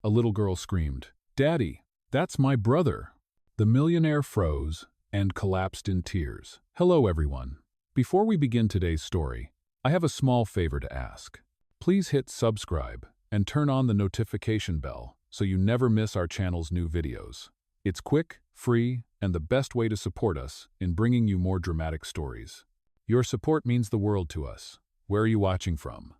A little girl screamed, "Daddy, that's my brother!" The millionaire froze and collapsed in tears. Hello, everyone. Before we begin today's story, I have a small favor to ask. Please hit subscribe and turn on the notification bell so you never miss our channel's new videos. It's quick, free, and the best way to support us in bringing you more dramatic stories. Your support means the world to us. Where are you watching from?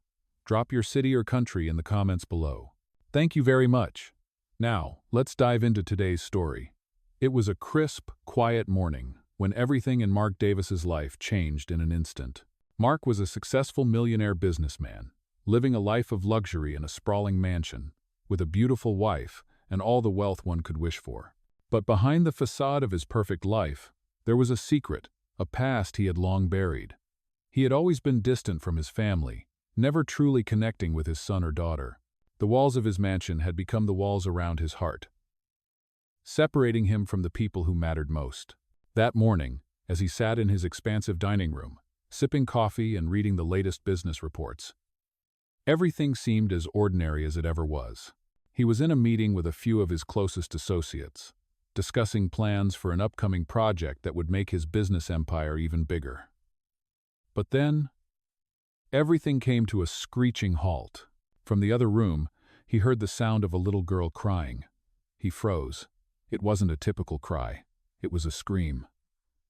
Drop your city or country in the comments below. Thank you very much. Now, let's dive into today's story. It was a crisp, quiet morning when everything in Mark Davis's life changed in an instant. Mark was a successful millionaire businessman, living a life of luxury in a sprawling mansion, with a beautiful wife and all the wealth one could wish for. But behind the facade of his perfect life, there was a secret, a past he had long buried. He had always been distant from his family, never truly connecting with his son or daughter. The walls of his mansion had become the walls around his heart, separating him from the people who mattered most. That morning, as he sat in his expansive dining room, sipping coffee and reading the latest business reports, everything seemed as ordinary as it ever was. He was in a meeting with a few of his closest associates, discussing plans for an upcoming project that would make his business empire even bigger. But then, everything came to a screeching halt. From the other room, he heard the sound of a little girl crying. He froze. It wasn't a typical cry. It was a scream.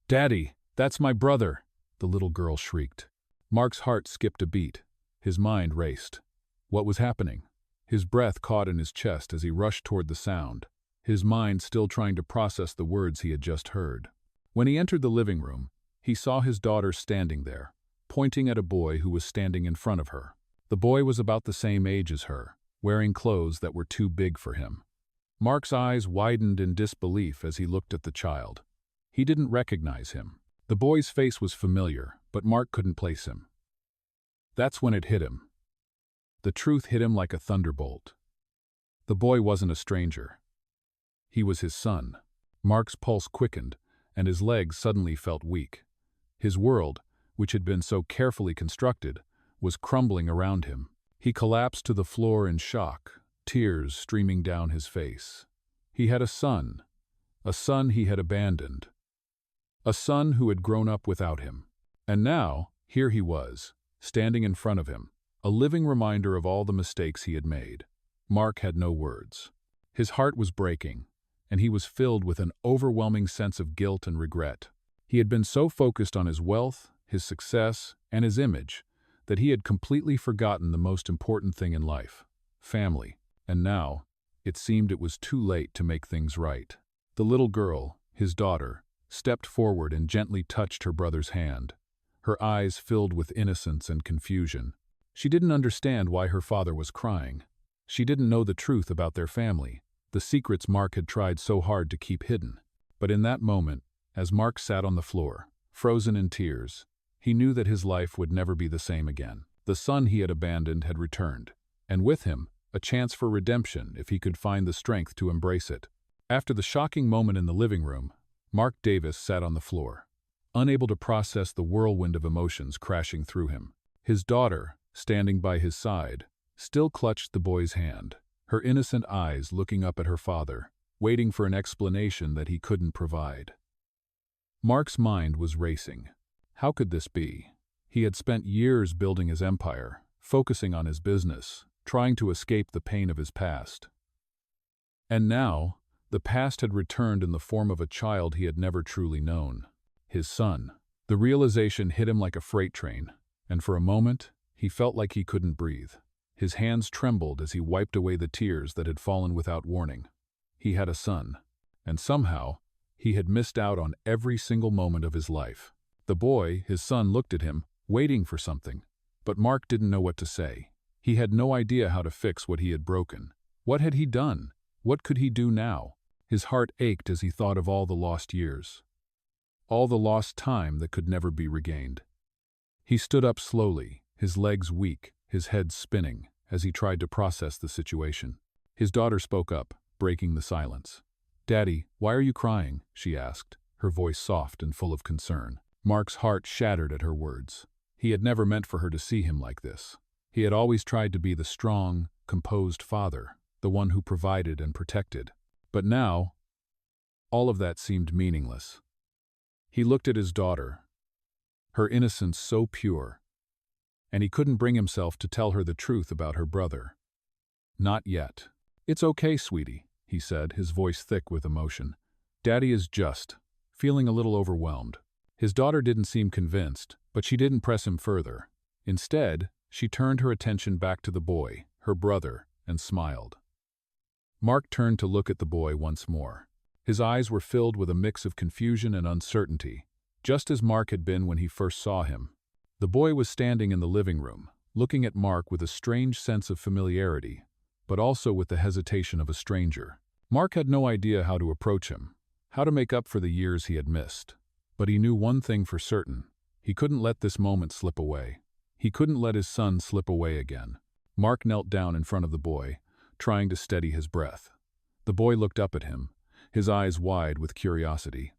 "Daddy, that's my brother!" the little girl shrieked. Mark's heart skipped a beat. His mind raced. What was happening? His breath caught in his chest as he rushed toward the sound, his mind still trying to process the words he had just heard. When he entered the living room, he saw his daughter standing there, pointing at a boy who was standing in front of her. The boy was about the same age as her, wearing clothes that were too big for him. Mark's eyes widened in disbelief as he looked at the child. He didn't recognize him. The boy's face was familiar, but Mark couldn't place him. That's when it hit him. The truth hit him like a thunderbolt. The boy wasn't a stranger. He was his son. Mark's pulse quickened, and his legs suddenly felt weak. His world, which had been so carefully constructed, was crumbling around him. He collapsed to the floor in shock, tears streaming down his face. He had a son he had abandoned, a son who had grown up without him. And now, here he was, standing in front of him, a living reminder of all the mistakes he had made. Mark had no words. His heart was breaking, and he was filled with an overwhelming sense of guilt and regret. He had been so focused on his wealth, his success, and his image, that he had completely forgotten the most important thing in life, family. And now, it seemed it was too late to make things right. The little girl, his daughter, stepped forward and gently touched her brother's hand. Her eyes filled with innocence and confusion. She didn't understand why her father was crying. She didn't know the truth about their family, the secrets Mark had tried so hard to keep hidden. But in that moment, as Mark sat on the floor, frozen in tears, he knew that his life would never be the same again. The son he had abandoned had returned, and with him, a chance for redemption if he could find the strength to embrace it. After the shocking moment in the living room, Mark Davis sat on the floor, unable to process the whirlwind of emotions crashing through him. His daughter, standing by his side, still clutched the boy's hand, her innocent eyes looking up at her father, waiting for an explanation that he couldn't provide. Mark's mind was racing. How could this be? He had spent years building his empire, focusing on his business, trying to escape the pain of his past. And now, the past had returned in the form of a child he had never truly known. His son. The realization hit him like a freight train, and for a moment, he felt like he couldn't breathe. His hands trembled as he wiped away the tears that had fallen without warning. He had a son, and somehow, he had missed out on every single moment of his life. The boy, his son, looked at him, waiting for something. But Mark didn't know what to say. He had no idea how to fix what he had broken. What had he done? What could he do now? His heart ached as he thought of all the lost years. All the lost time that could never be regained. He stood up slowly, his legs weak, his head spinning, as he tried to process the situation. His daughter spoke up, breaking the silence. "Daddy, why are you crying?" she asked, her voice soft and full of concern. Mark's heart shattered at her words. He had never meant for her to see him like this. He had always tried to be the strong, composed father, the one who provided and protected. But now, all of that seemed meaningless. He looked at his daughter, her innocence so pure, and he couldn't bring himself to tell her the truth about her brother. Not yet. "It's okay, sweetie," he said, his voice thick with emotion. "Daddy is just feeling a little overwhelmed." His daughter didn't seem convinced, but she didn't press him further. Instead, she turned her attention back to the boy, her brother, and smiled. Mark turned to look at the boy once more. His eyes were filled with a mix of confusion and uncertainty, just as Mark had been when he first saw him. The boy was standing in the living room, looking at Mark with a strange sense of familiarity, but also with the hesitation of a stranger. Mark had no idea how to approach him, how to make up for the years he had missed. But he knew one thing for certain. He couldn't let this moment slip away. He couldn't let his son slip away again. Mark knelt down in front of the boy, trying to steady his breath. The boy looked up at him, his eyes wide with curiosity.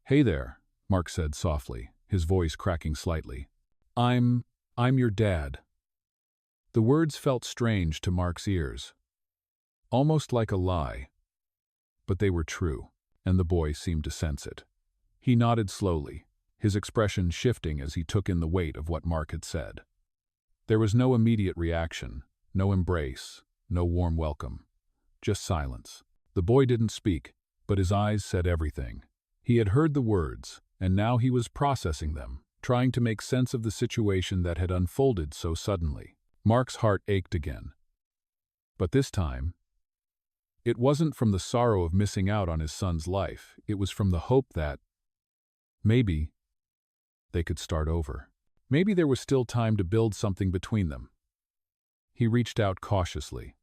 "Hey there," Mark said softly, his voice cracking slightly. I'm your dad." The words felt strange to Mark's ears, almost like a lie. But they were true, and the boy seemed to sense it. He nodded slowly, his expression shifting as he took in the weight of what Mark had said. There was no immediate reaction, no embrace, no warm welcome. Just silence. The boy didn't speak, but his eyes said everything. He had heard the words, and now he was processing them, trying to make sense of the situation that had unfolded so suddenly. Mark's heart ached again. But this time, it wasn't from the sorrow of missing out on his son's life. It was from the hope that maybe they could start over. Maybe there was still time to build something between them. He reached out cautiously,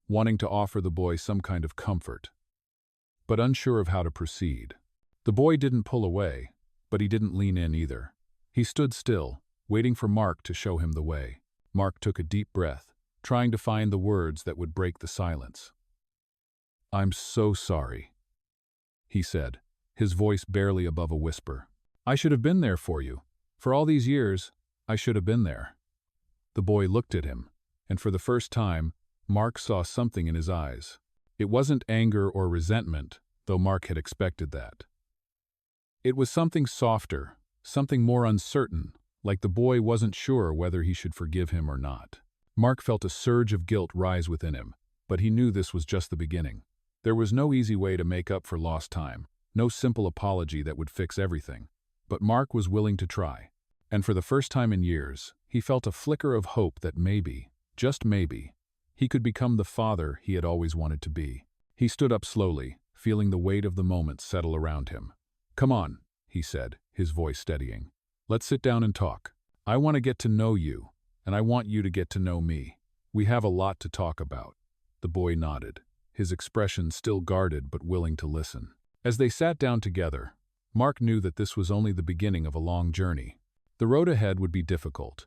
wanting to offer the boy some kind of comfort, but unsure of how to proceed. The boy didn't pull away, but he didn't lean in either. He stood still, waiting for Mark to show him the way. Mark took a deep breath, trying to find the words that would break the silence. "I'm so sorry," he said, his voice barely above a whisper. "I should have been there for you. For all these years, I should have been there." The boy looked at him, and for the first time, Mark saw something in his eyes. It wasn't anger or resentment, though Mark had expected that. It was something softer, something more uncertain, like the boy wasn't sure whether he should forgive him or not. Mark felt a surge of guilt rise within him, but he knew this was just the beginning. There was no easy way to make up for lost time, no simple apology that would fix everything. But Mark was willing to try. And for the first time in years, he felt a flicker of hope that maybe, just maybe, he could become the father he had always wanted to be. He stood up slowly, feeling the weight of the moment settle around him. "Come on," he said, his voice steadying. "Let's sit down and talk. I want to get to know you, and I want you to get to know me. We have a lot to talk about." The boy nodded, his expression still guarded but willing to listen. As they sat down together, Mark knew that this was only the beginning of a long journey. The road ahead would be difficult,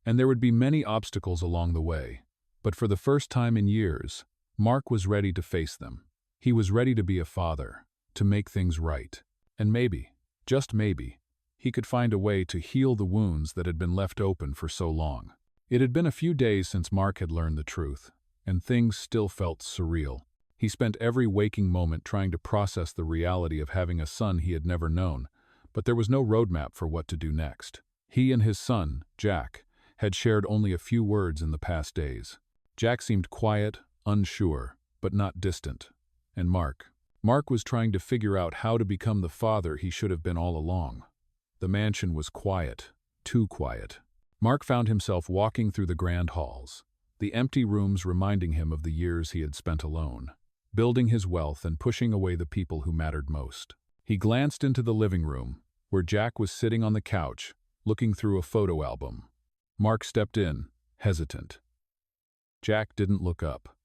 and there would be many obstacles along the way. But for the first time in years, Mark was ready to face them. He was ready to be a father, to make things right. And maybe, just maybe, he could find a way to heal the wounds that had been left open for so long. It had been a few days since Mark had learned the truth, and things still felt surreal. He spent every waking moment trying to process the reality of having a son he had never known, but there was no roadmap for what to do next. He and his son, Jack, had shared only a few words in the past days. Jack seemed quiet, unsure, but not distant. And Mark was trying to figure out how to become the father he should have been all along. The mansion was quiet, too quiet. Mark found himself walking through the grand halls, the empty rooms reminding him of the years he had spent alone, building his wealth and pushing away the people who mattered most. He glanced into the living room, where Jack was sitting on the couch, looking through a photo album. Mark stepped in, hesitant. Jack didn't look up.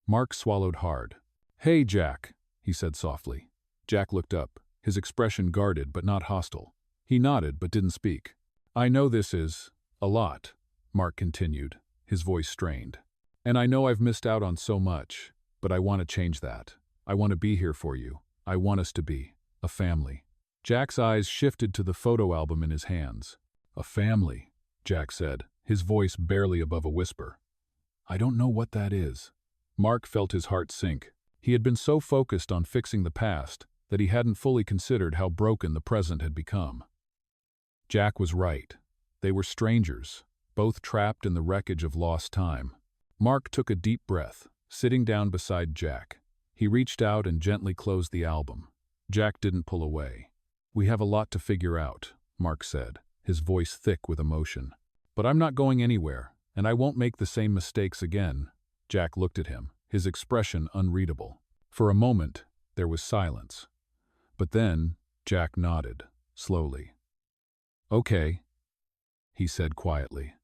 Mark swallowed hard. "Hey, Jack," he said softly. Jack looked up, his expression guarded but not hostile. He nodded but didn't speak. "I know this is a lot," Mark continued, his voice strained. "And I know I've missed out on so much, but I want to change that. I want to be here for you. I want us to be a family." Jack's eyes shifted to the photo album in his hands. "A family," Jack said, his voice barely above a whisper. I don't know what that is. Mark felt his heart sink. He had been so focused on fixing the past that he hadn't fully considered how broken the present had become. Jack was right. They were strangers, both trapped in the wreckage of lost time. Mark took a deep breath, sitting down beside Jack. He reached out and gently closed the album. Jack didn't pull away. "We have a lot to figure out," Mark said, his voice thick with emotion. "But I'm not going anywhere, and I won't make the same mistakes again." Jack looked at him, his expression unreadable. For a moment, there was silence. But then, Jack nodded, slowly. "Okay," he said quietly.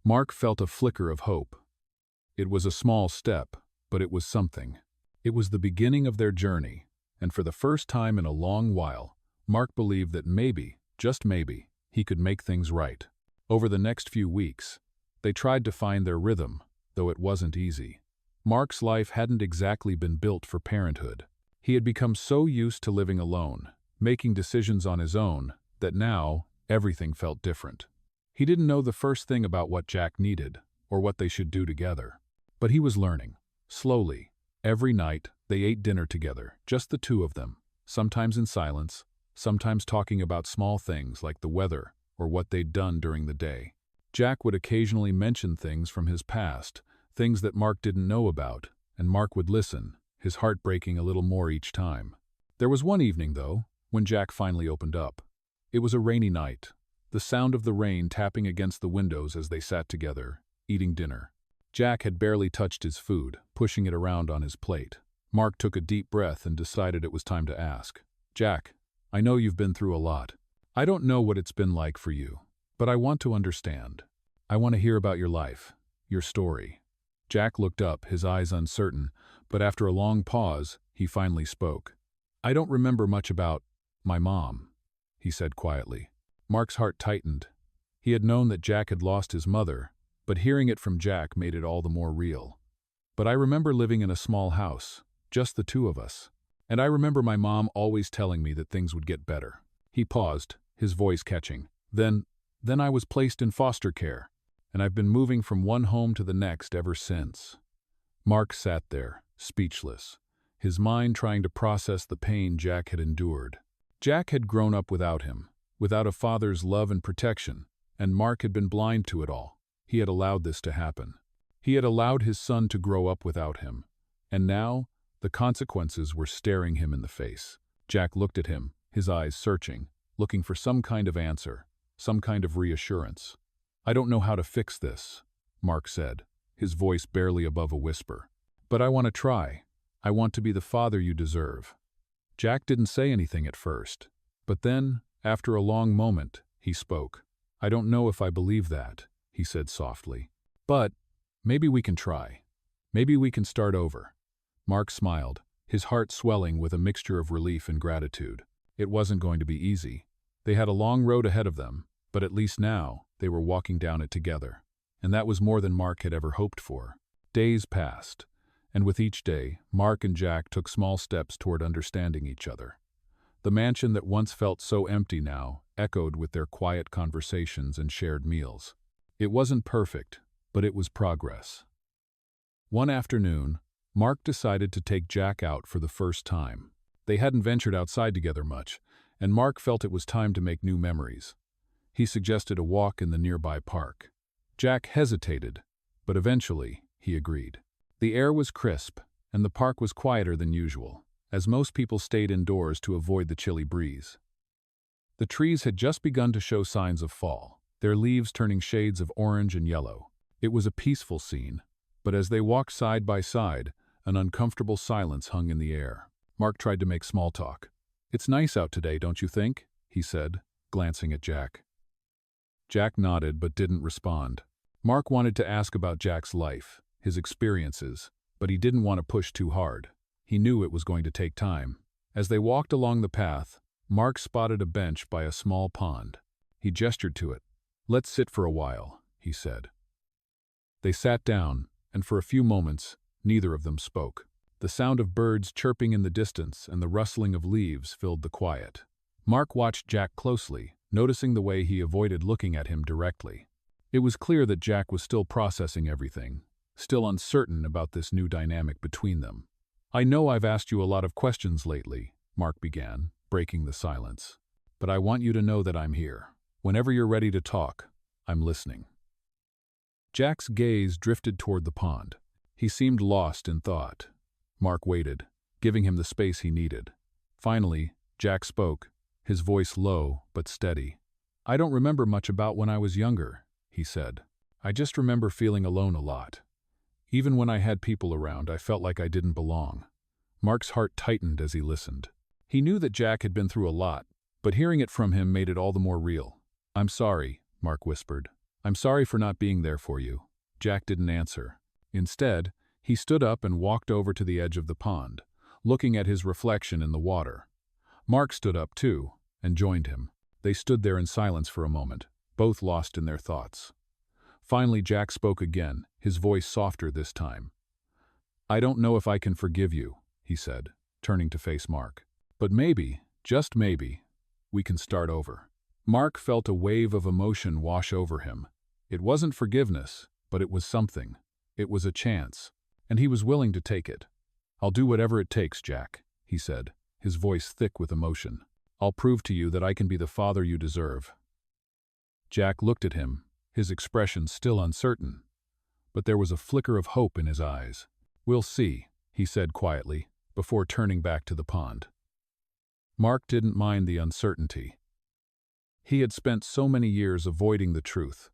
Mark felt a flicker of hope. It was a small step, but it was something. It was the beginning of their journey, and for the first time in a long while, Mark believed that maybe, just maybe, he could make things right. Over the next few weeks, they tried to find their rhythm, though it wasn't easy. Mark's life hadn't exactly been built for parenthood. He had become so used to living alone, making decisions on his own, that now everything felt different. He didn't know the first thing about what Jack needed, or what they should do together. But he was learning. Slowly, every night, they ate dinner together, just the two of them, sometimes in silence, sometimes talking about small things like the weather or what they'd done during the day. Jack would occasionally mention things from his past, things that Mark didn't know about, and Mark would listen, his heart breaking a little more each time. There was one evening, though, when Jack finally opened up. It was a rainy night, the sound of the rain tapping against the windows as they sat together, eating dinner. Jack had barely touched his food, pushing it around on his plate. Mark took a deep breath and decided it was time to ask. "Jack, I know you've been through a lot. I don't know what it's been like for you, but I want to understand. I want to hear about your life, your story." Jack looked up, his eyes uncertain, but after a long pause, he finally spoke. "I don't remember much about my mom," he said quietly. Mark's heart tightened. He had known that Jack had lost his mother, but hearing it from Jack made it all the more real. "But I remember living in a small house, just the two of us. And I remember my mom always telling me that things would get better." He paused, his voice catching. Then I was placed in foster care, and I've been moving from one home to the next ever since." Mark sat there, speechless, his mind trying to process the pain Jack had endured. Jack had grown up without him, without a father's love and protection, and Mark had been blind to it all. He had allowed this to happen. He had allowed his son to grow up without him, and now the consequences were staring him in the face. Jack looked at him, his eyes searching, looking for some kind of answer, some kind of reassurance. "I don't know how to fix this," Mark said, his voice barely above a whisper. "But I want to try. I want to be the father you deserve." Jack didn't say anything at first, but then, after a long moment, he spoke. "I don't know if I believe that," he said softly. "But maybe we can try. Maybe we can start over." Mark smiled, his heart swelling with a mixture of relief and gratitude. It wasn't going to be easy. They had a long road ahead of them, but at least now they were walking down it together. And that was more than Mark had ever hoped for. Days passed, and with each day, Mark and Jack took small steps toward understanding each other. The mansion that once felt so empty now echoed with their quiet conversations and shared meals. It wasn't perfect, but it was progress. One afternoon, Mark decided to take Jack out for the first time. They hadn't ventured outside together much, and Mark felt it was time to make new memories. He suggested a walk in the nearby park. Jack hesitated, but eventually he agreed. The air was crisp, and the park was quieter than usual, as most people stayed indoors to avoid the chilly breeze. The trees had just begun to show signs of fall, their leaves turning shades of orange and yellow. It was a peaceful scene, but as they walked side by side, an uncomfortable silence hung in the air. Mark tried to make small talk. "It's nice out today, don't you think?" he said, glancing at Jack. Jack nodded but didn't respond. Mark wanted to ask about Jack's life, his experiences, but he didn't want to push too hard. He knew it was going to take time. As they walked along the path, Mark spotted a bench by a small pond. He gestured to it. "Let's sit for a while," he said. They sat down, and for a few moments, neither of them spoke. The sound of birds chirping in the distance and the rustling of leaves filled the quiet. Mark watched Jack closely, noticing the way he avoided looking at him directly. It was clear that Jack was still processing everything, still uncertain about this new dynamic between them. "I know I've asked you a lot of questions lately," Mark began, breaking the silence. "But I want you to know that I'm here. Whenever you're ready to talk, I'm listening." Jack's gaze drifted toward the pond. He seemed lost in thought. Mark waited, giving him the space he needed. Finally, Jack spoke, his voice low but steady. "I don't remember much about when I was younger," he said. "I just remember feeling alone a lot. Even when I had people around, I felt like I didn't belong." Mark's heart tightened as he listened. He knew that Jack had been through a lot, but hearing it from him made it all the more real. "I'm sorry," Mark whispered. "I'm sorry for not being there for you." Jack didn't answer. Instead, he stood up and walked over to the edge of the pond, looking at his reflection in the water. Mark stood up too, and joined him. They stood there in silence for a moment, both lost in their thoughts. Finally, Jack spoke again, his voice softer this time. "I don't know if I can forgive you," he said, turning to face Mark. "But maybe, just maybe, we can start over." Mark felt a wave of emotion wash over him. It wasn't forgiveness, but it was something. It was a chance, and he was willing to take it. "I'll do whatever it takes, Jack," he said, his voice thick with emotion. "I'll prove to you that I can be the father you deserve." Jack looked at him, his expression still uncertain, but there was a flicker of hope in his eyes. "We'll see," he said quietly, before turning back to the pond. Mark didn't mind the uncertainty. He had spent so many years avoiding the truth,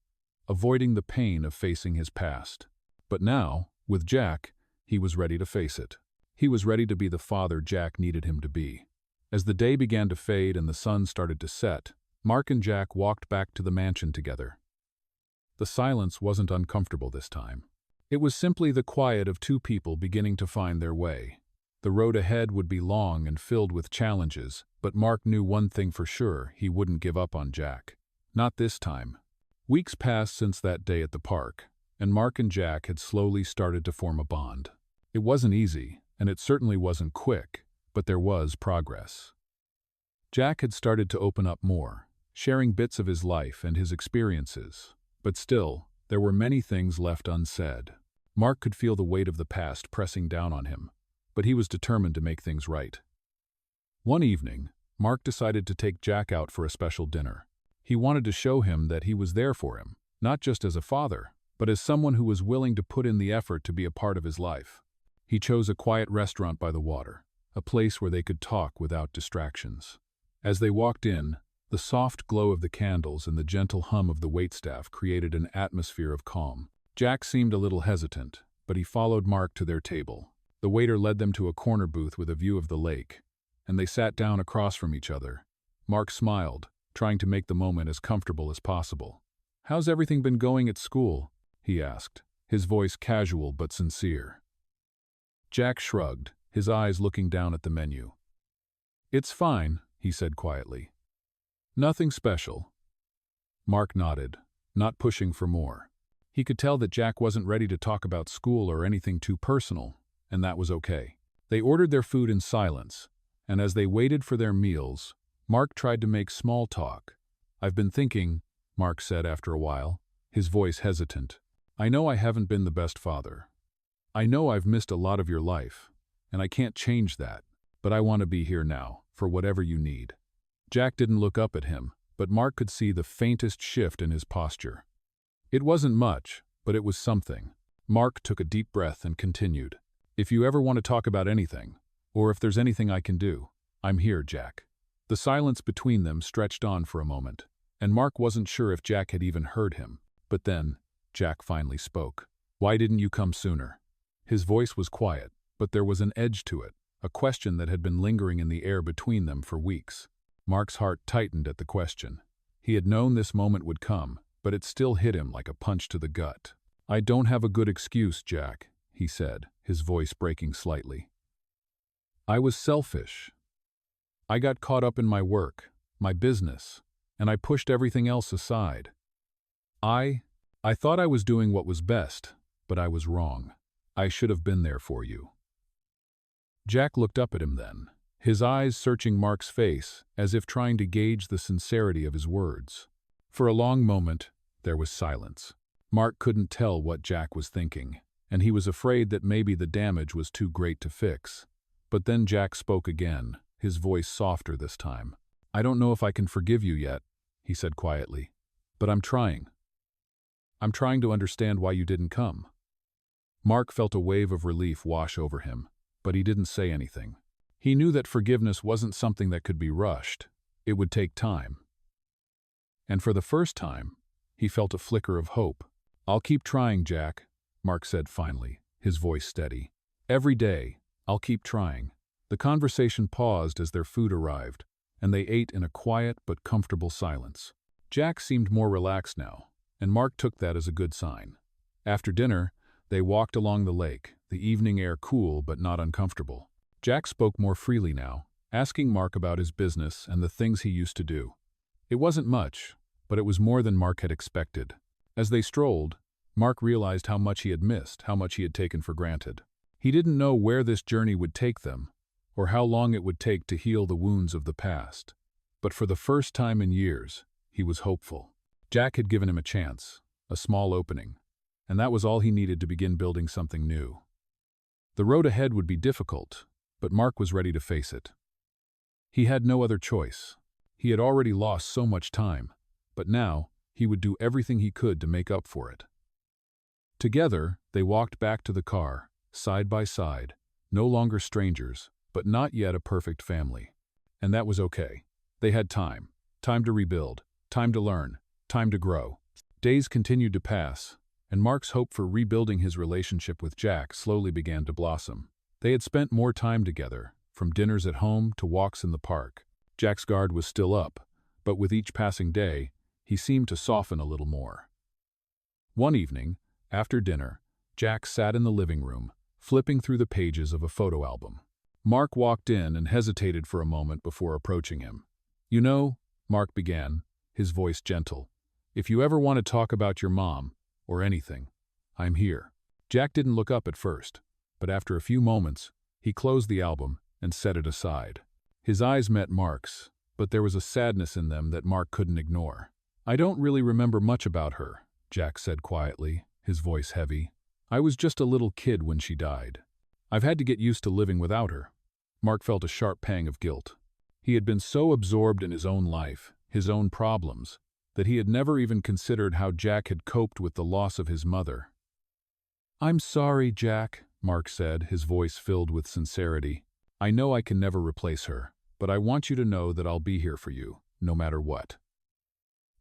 avoiding the pain of facing his past. But now, with Jack, he was ready to face it. He was ready to be the father Jack needed him to be. As the day began to fade and the sun started to set, Mark and Jack walked back to the mansion together. The silence wasn't uncomfortable this time. It was simply the quiet of two people beginning to find their way. The road ahead would be long and filled with challenges, but Mark knew one thing for sure: he wouldn't give up on Jack. Not this time. Weeks passed since that day at the park, and Mark and Jack had slowly started to form a bond. It wasn't easy, and it certainly wasn't quick, but there was progress. Jack had started to open up more, sharing bits of his life and his experiences. But still, there were many things left unsaid. Mark could feel the weight of the past pressing down on him, but he was determined to make things right. One evening, Mark decided to take Jack out for a special dinner. He wanted to show him that he was there for him, not just as a father, but as someone who was willing to put in the effort to be a part of his life. He chose a quiet restaurant by the water, a place where they could talk without distractions. As they walked in, the soft glow of the candles and the gentle hum of the waitstaff created an atmosphere of calm. Jack seemed a little hesitant, but he followed Mark to their table. The waiter led them to a corner booth with a view of the lake, and they sat down across from each other. Mark smiled, trying to make the moment as comfortable as possible. "How's everything been going at school?" he asked, his voice casual but sincere. Jack shrugged, his eyes looking down at the menu. "It's fine," he said quietly. "Nothing special." Mark nodded, not pushing for more. He could tell that Jack wasn't ready to talk about school or anything too personal, and that was okay. They ordered their food in silence, and as they waited for their meals, Mark tried to make small talk. "I've been thinking," Mark said after a while, his voice hesitant. "I know I haven't been the best father. I know I've missed a lot of your life, and I can't change that, but I want to be here now, for whatever you need." Jack didn't look up at him, but Mark could see the faintest shift in his posture. It wasn't much, but it was something. Mark took a deep breath and continued. "If you ever want to talk about anything, or if there's anything I can do, I'm here, Jack." The silence between them stretched on for a moment, and Mark wasn't sure if Jack had even heard him. But then, Jack finally spoke. "Why didn't you come sooner?" His voice was quiet, but there was an edge to it, a question that had been lingering in the air between them for weeks. Mark's heart tightened at the question. He had known this moment would come, but it still hit him like a punch to the gut. "I don't have a good excuse, Jack," he said, his voice breaking slightly. "I was selfish. I got caught up in my work, my business, and I pushed everything else aside. I thought I was doing what was best, but I was wrong. I should have been there for you." Jack looked up at him then, his eyes searching Mark's face as if trying to gauge the sincerity of his words. For a long moment, there was silence. Mark couldn't tell what Jack was thinking, and he was afraid that maybe the damage was too great to fix. But then Jack spoke again, his voice softer this time. "I don't know if I can forgive you yet," he said quietly. "But I'm trying. I'm trying to understand why you didn't come." Mark felt a wave of relief wash over him, but he didn't say anything. He knew that forgiveness wasn't something that could be rushed. It would take time. And for the first time, he felt a flicker of hope. "I'll keep trying, Jack," Mark said finally, his voice steady. "Every day, I'll keep trying." The conversation paused as their food arrived, and they ate in a quiet but comfortable silence. Jack seemed more relaxed now, and Mark took that as a good sign. After dinner, they walked along the lake, the evening air cool but not uncomfortable. Jack spoke more freely now, asking Mark about his business and the things he used to do. It wasn't much, but it was more than Mark had expected. As they strolled, Mark realized how much he had missed, how much he had taken for granted. He didn't know where this journey would take them, or how long it would take to heal the wounds of the past. But for the first time in years, he was hopeful. Jack had given him a chance, a small opening, and that was all he needed to begin building something new. The road ahead would be difficult, but Mark was ready to face it. He had no other choice. He had already lost so much time, but now he would do everything he could to make up for it. Together, they walked back to the car, side by side, no longer strangers, but not yet a perfect family. And that was okay. They had time to rebuild, time to learn, time to grow. Days continued to pass, and Mark's hope for rebuilding his relationship with Jack slowly began to blossom. They had spent more time together, from dinners at home to walks in the park. Jack's guard was still up, but with each passing day, he seemed to soften a little more. One evening, after dinner, Jack sat in the living room, flipping through the pages of a photo album. Mark walked in and hesitated for a moment before approaching him. "You know," Mark began, his voice gentle, "if you ever want to talk about your mom, or anything, I'm here." Jack didn't look up at first, but after a few moments, he closed the album and set it aside. His eyes met Mark's, but there was a sadness in them that Mark couldn't ignore. "I don't really remember much about her," Jack said quietly, his voice heavy. "I was just a little kid when she died. I've had to get used to living without her." Mark felt a sharp pang of guilt. He had been so absorbed in his own life, his own problems, that he had never even considered how Jack had coped with the loss of his mother. "I'm sorry, Jack," Mark said, his voice filled with sincerity. "I know I can never replace her, but I want you to know that I'll be here for you, no matter what."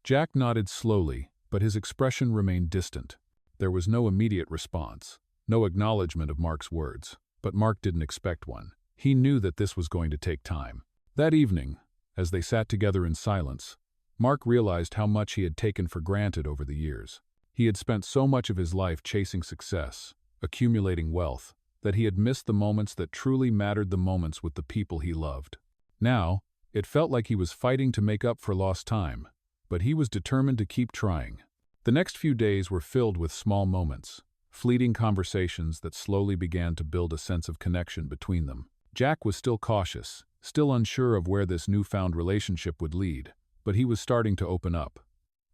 Jack nodded slowly, but his expression remained distant. There was no immediate response, no acknowledgement of Mark's words, but Mark didn't expect one. He knew that this was going to take time. That evening, as they sat together in silence, Mark realized how much he had taken for granted over the years. He had spent so much of his life chasing success, accumulating wealth, that he had missed the moments that truly mattered, the moments with the people he loved. Now, it felt like he was fighting to make up for lost time, but he was determined to keep trying. The next few days were filled with small moments, fleeting conversations that slowly began to build a sense of connection between them. Jack was still cautious, still unsure of where this newfound relationship would lead, but he was starting to open up.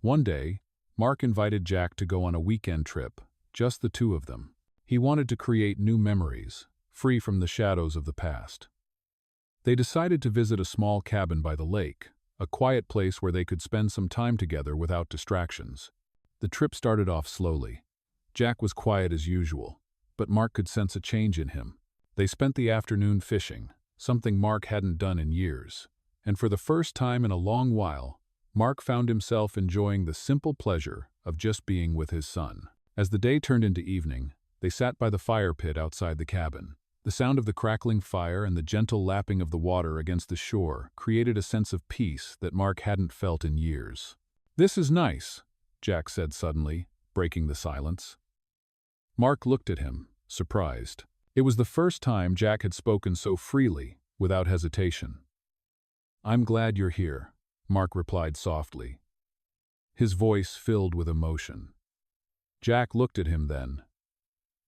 One day, Mark invited Jack to go on a weekend trip, just the two of them. He wanted to create new memories, free from the shadows of the past. They decided to visit a small cabin by the lake, a quiet place where they could spend some time together without distractions. The trip started off slowly. Jack was quiet as usual, but Mark could sense a change in him. They spent the afternoon fishing, something Mark hadn't done in years. And for the first time in a long while, Mark found himself enjoying the simple pleasure of just being with his son. As the day turned into evening, they sat by the fire pit outside the cabin. The sound of the crackling fire and the gentle lapping of the water against the shore created a sense of peace that Mark hadn't felt in years. "This is nice," Jack said suddenly, breaking the silence. Mark looked at him, surprised. It was the first time Jack had spoken so freely, without hesitation. "I'm glad you're here," Mark replied softly, his voice filled with emotion. Jack looked at him then,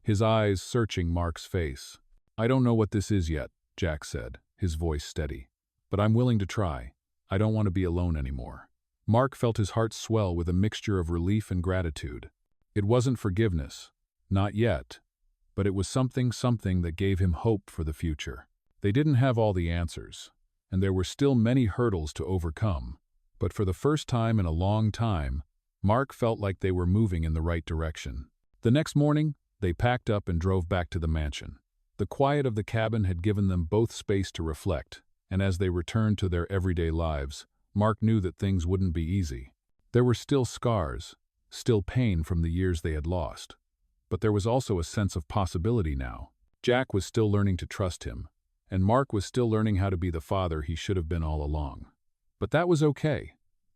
his eyes searching Mark's face. "I don't know what this is yet," Jack said, his voice steady. "But I'm willing to try. I don't want to be alone anymore." Mark felt his heart swell with a mixture of relief and gratitude. It wasn't forgiveness. Not yet. but it was something that gave him hope for the future. They didn't have all the answers, and there were still many hurdles to overcome, but for the first time in a long time, Mark felt like they were moving in the right direction. The next morning, they packed up and drove back to the mansion. The quiet of the cabin had given them both space to reflect, and as they returned to their everyday lives, Mark knew that things wouldn't be easy. There were still scars, still pain from the years they had lost. But there was also a sense of possibility now. Jack was still learning to trust him, and Mark was still learning how to be the father he should have been all along. But that was okay.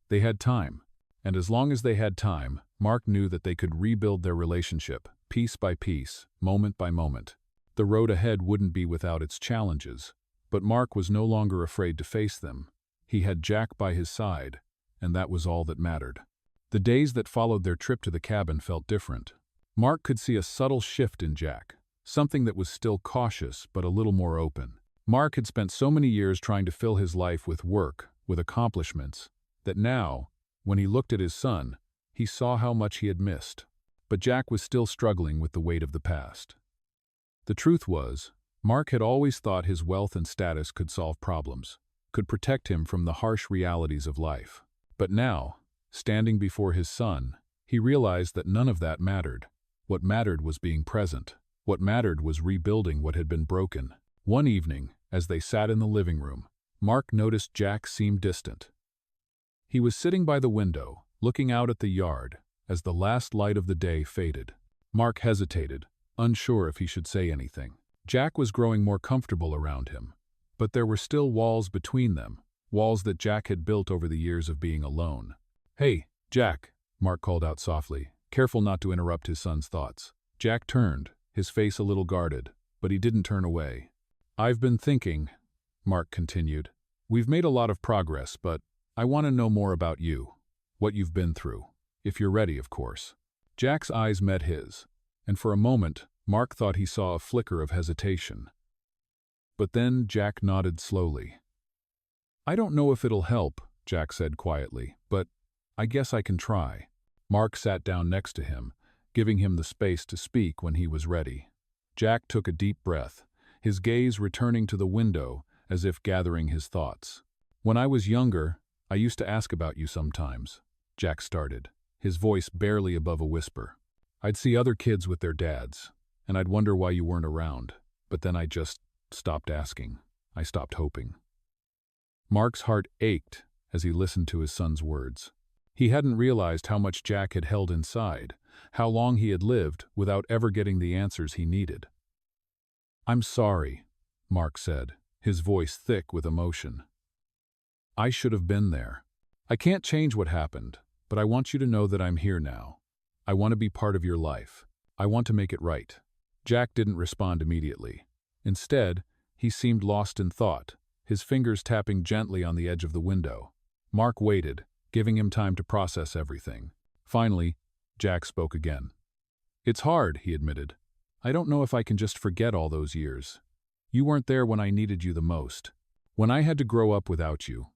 They had time, and as long as they had time, Mark knew that they could rebuild their relationship, piece by piece, moment by moment. The road ahead wouldn't be without its challenges, but Mark was no longer afraid to face them. He had Jack by his side, and that was all that mattered. The days that followed their trip to the cabin felt different. Mark could see a subtle shift in Jack, something that was still cautious but a little more open. Mark had spent so many years trying to fill his life with work, with accomplishments, that now, when he looked at his son, he saw how much he had missed. But Jack was still struggling with the weight of the past. The truth was, Mark had always thought his wealth and status could solve problems, could protect him from the harsh realities of life. But now, standing before his son, he realized that none of that mattered. What mattered was being present. What mattered was rebuilding what had been broken. One evening, as they sat in the living room, Mark noticed Jack seemed distant. He was sitting by the window, looking out at the yard, as the last light of the day faded. Mark hesitated, unsure if he should say anything. Jack was growing more comfortable around him, but there were still walls between them, walls that Jack had built over the years of being alone. "Hey, Jack," Mark called out softly, careful not to interrupt his son's thoughts. Jack turned, his face a little guarded, but he didn't turn away. "I've been thinking," Mark continued. "We've made a lot of progress, but I want to know more about you, what you've been through. If you're ready, of course." Jack's eyes met his, and for a moment, Mark thought he saw a flicker of hesitation. But then Jack nodded slowly. "I don't know if it'll help," Jack said quietly, "but I guess I can try." Mark sat down next to him, giving him the space to speak when he was ready. Jack took a deep breath, his gaze returning to the window as if gathering his thoughts. "When I was younger, I used to ask about you sometimes," Jack started, his voice barely above a whisper. "I'd see other kids with their dads, and I'd wonder why you weren't around, but then I just stopped asking. I stopped hoping." Mark's heart ached as he listened to his son's words. He hadn't realized how much Jack had held inside, how long he had lived without ever getting the answers he needed. "I'm sorry," Mark said, his voice thick with emotion. "I should have been there. I can't change what happened, but I want you to know that I'm here now. I want to be part of your life. I want to make it right." Jack didn't respond immediately. Instead, he seemed lost in thought, his fingers tapping gently on the edge of the window. Mark waited, giving him time to process everything. Finally, Jack spoke again. "It's hard," he admitted. "I don't know if I can just forget all those years. You weren't there when I needed you the most. When I had to grow up without you,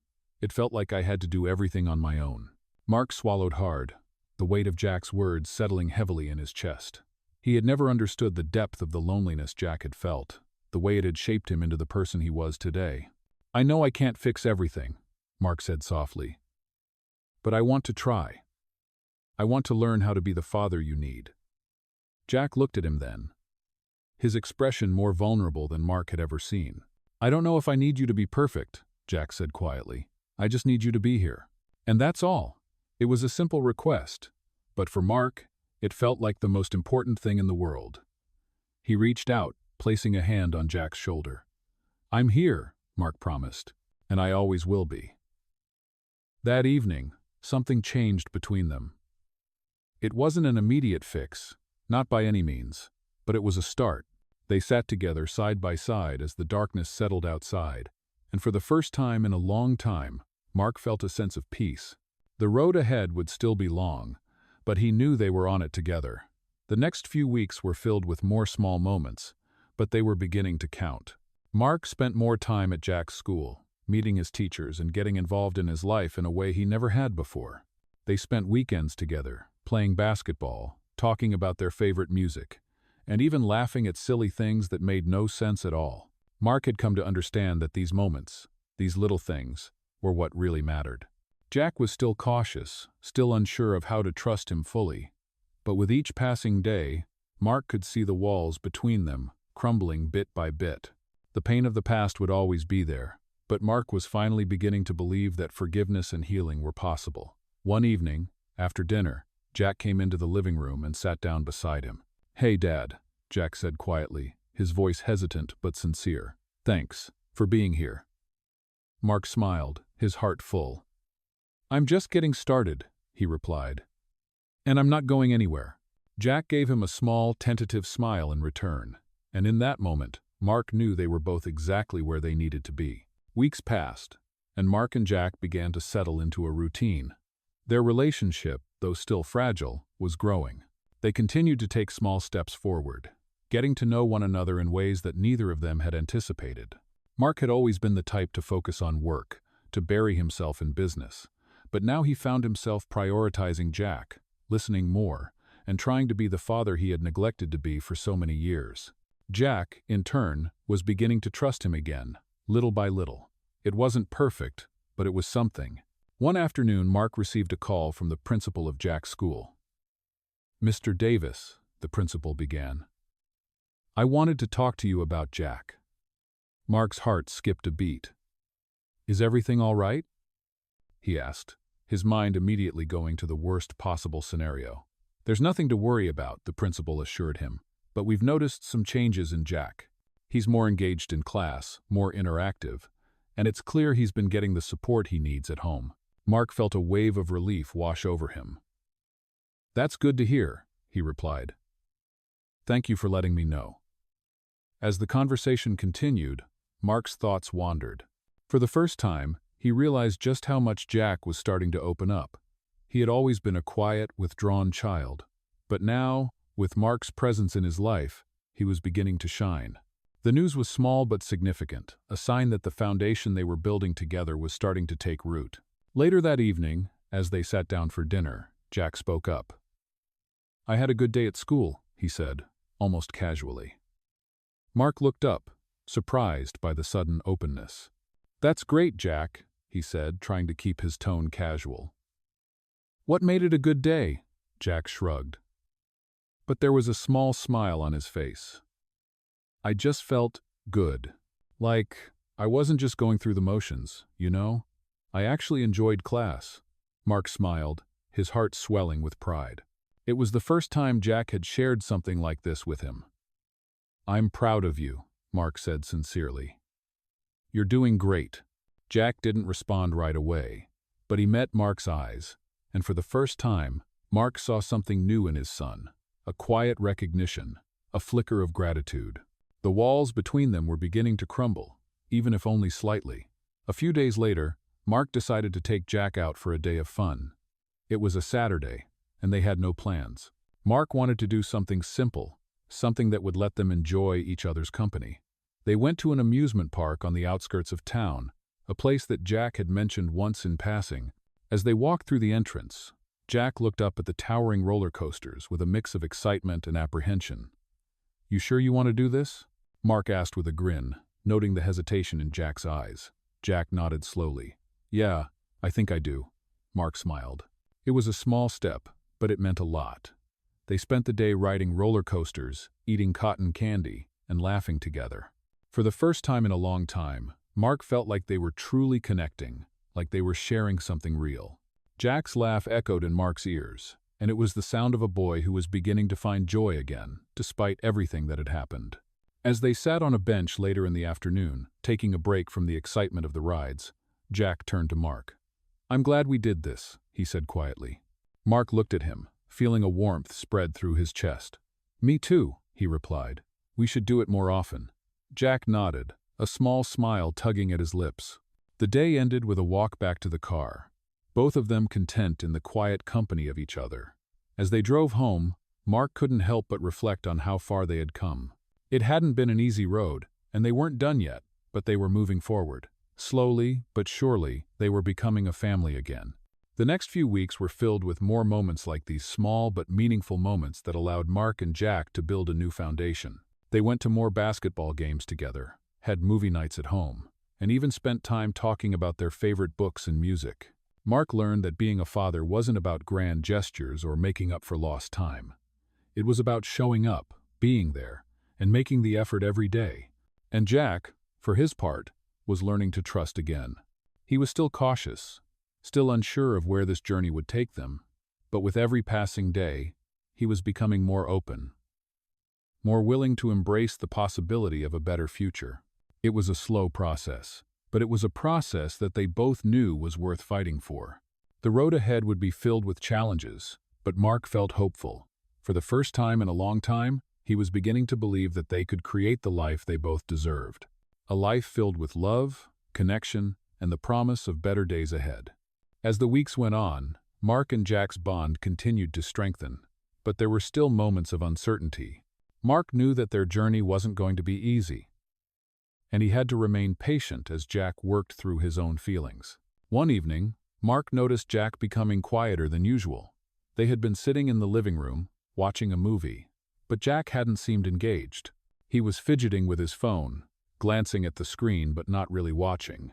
it felt like I had to do everything on my own." Mark swallowed hard, the weight of Jack's words settling heavily in his chest. He had never understood the depth of the loneliness Jack had felt, the way it had shaped him into the person he was today. "I know I can't fix everything," Mark said softly, "but I want to try. I want to learn how to be the father you need." Jack looked at him then, his expression more vulnerable than Mark had ever seen. "I don't know if I need you to be perfect," Jack said quietly. "I just need you to be here. And that's all." It was a simple request, but for Mark, it felt like the most important thing in the world. He reached out, placing a hand on Jack's shoulder. "I'm here," Mark promised, "and I always will be." That evening, something changed between them. It wasn't an immediate fix, not by any means, but it was a start. They sat together side by side as the darkness settled outside, and for the first time in a long time, Mark felt a sense of peace. The road ahead would still be long, but he knew they were on it together. The next few weeks were filled with more small moments, but they were beginning to count. Mark spent more time at Jack's school, meeting his teachers and getting involved in his life in a way he never had before. They spent weekends together, playing basketball, talking about their favorite music, and even laughing at silly things that made no sense at all. Mark had come to understand that these moments, these little things, were what really mattered. Jack was still cautious, still unsure of how to trust him fully. But with each passing day, Mark could see the walls between them crumbling bit by bit. The pain of the past would always be there, but Mark was finally beginning to believe that forgiveness and healing were possible. One evening, after dinner, Jack came into the living room and sat down beside him. "Hey, Dad," Jack said quietly, his voice hesitant but sincere. "Thanks for being here." Mark smiled, his heart full. "I'm just getting started," he replied. "And I'm not going anywhere." Jack gave him a small, tentative smile in return, and in that moment, Mark knew they were both exactly where they needed to be. Weeks passed, and Mark and Jack began to settle into a routine. Their relationship, though still fragile, was growing. They continued to take small steps forward, getting to know one another in ways that neither of them had anticipated. Mark had always been the type to focus on work, to bury himself in business, but now he found himself prioritizing Jack, listening more, and trying to be the father he had neglected to be for so many years. Jack, in turn, was beginning to trust him again, little by little. It wasn't perfect, but it was something. One afternoon, Mark received a call from the principal of Jack's school. "Mr. Davis," the principal began, "I wanted to talk to you about Jack." Mark's heart skipped a beat. "Is everything all right?" he asked, his mind immediately going to the worst possible scenario. "There's nothing to worry about," the principal assured him, "but we've noticed some changes in Jack. He's more engaged in class, more interactive, and it's clear he's been getting the support he needs at home." Mark felt a wave of relief wash over him. "That's good to hear," he replied. "Thank you for letting me know." As the conversation continued, Mark's thoughts wandered. For the first time, he realized just how much Jack was starting to open up. He had always been a quiet, withdrawn child, but now, with Mark's presence in his life, he was beginning to shine. The news was small but significant, a sign that the foundation they were building together was starting to take root. Later that evening, as they sat down for dinner, Jack spoke up. "I had a good day at school," he said, almost casually. Mark looked up, surprised by the sudden openness. "That's great, Jack," he said, trying to keep his tone casual. "What made it a good day?" Jack shrugged. But there was a small smile on his face. "I just felt good. Like, I wasn't just going through the motions, you know? I actually enjoyed class." Mark smiled, his heart swelling with pride. It was the first time Jack had shared something like this with him. "I'm proud of you," Mark said sincerely. "You're doing great." Jack didn't respond right away, but he met Mark's eyes, and for the first time, Mark saw something new in his son, a quiet recognition, a flicker of gratitude. The walls between them were beginning to crumble, even if only slightly. A few days later, Mark decided to take Jack out for a day of fun. It was a Saturday, and they had no plans. Mark wanted to do something simple, something that would let them enjoy each other's company. They went to an amusement park on the outskirts of town, a place that Jack had mentioned once in passing. As they walked through the entrance, Jack looked up at the towering roller coasters with a mix of excitement and apprehension. "You sure you want to do this?" Mark asked with a grin, noting the hesitation in Jack's eyes. Jack nodded slowly. "Yeah, I think I do." Mark smiled. It was a small step, but it meant a lot. They spent the day riding roller coasters, eating cotton candy, and laughing together. For the first time in a long time, Mark felt like they were truly connecting, like they were sharing something real. Jack's laugh echoed in Mark's ears, and it was the sound of a boy who was beginning to find joy again, despite everything that had happened. As they sat on a bench later in the afternoon, taking a break from the excitement of the rides, Jack turned to Mark. "I'm glad we did this," he said quietly. Mark looked at him, feeling a warmth spread through his chest. "Me too," he replied. "We should do it more often." Jack nodded, a small smile tugging at his lips. The day ended with a walk back to the car, both of them content in the quiet company of each other. As they drove home, Mark couldn't help but reflect on how far they had come. It hadn't been an easy road, and they weren't done yet, but they were moving forward. Slowly, but surely, they were becoming a family again. The next few weeks were filled with more moments like these, small but meaningful moments that allowed Mark and Jack to build a new foundation. They went to more basketball games together, had movie nights at home, and even spent time talking about their favorite books and music. Mark learned that being a father wasn't about grand gestures or making up for lost time. It was about showing up, being there, and making the effort every day. And Jack, for his part, was learning to trust again. He was still cautious, still unsure of where this journey would take them, but with every passing day, he was becoming more open, more willing to embrace the possibility of a better future. It was a slow process, but it was a process that they both knew was worth fighting for. The road ahead would be filled with challenges, but Mark felt hopeful. For the first time in a long time, he was beginning to believe that they could create the life they both deserved. A life filled with love, connection, and the promise of better days ahead. As the weeks went on, Mark and Jack's bond continued to strengthen, but there were still moments of uncertainty. Mark knew that their journey wasn't going to be easy, and he had to remain patient as Jack worked through his own feelings. One evening, Mark noticed Jack becoming quieter than usual. They had been sitting in the living room, watching a movie, but Jack hadn't seemed engaged. He was fidgeting with his phone, glancing at the screen but not really watching.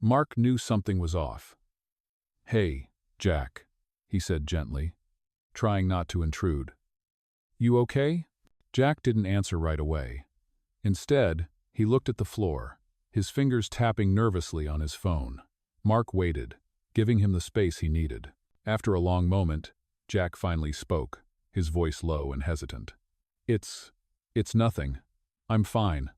Mark knew something was off. "Hey, Jack," he said gently, trying not to intrude. "You okay?" Jack didn't answer right away. Instead, he looked at the floor, his fingers tapping nervously on his phone. Mark waited, giving him the space he needed. After a long moment, Jack finally spoke, his voice low and hesitant. It's nothing. I'm fine."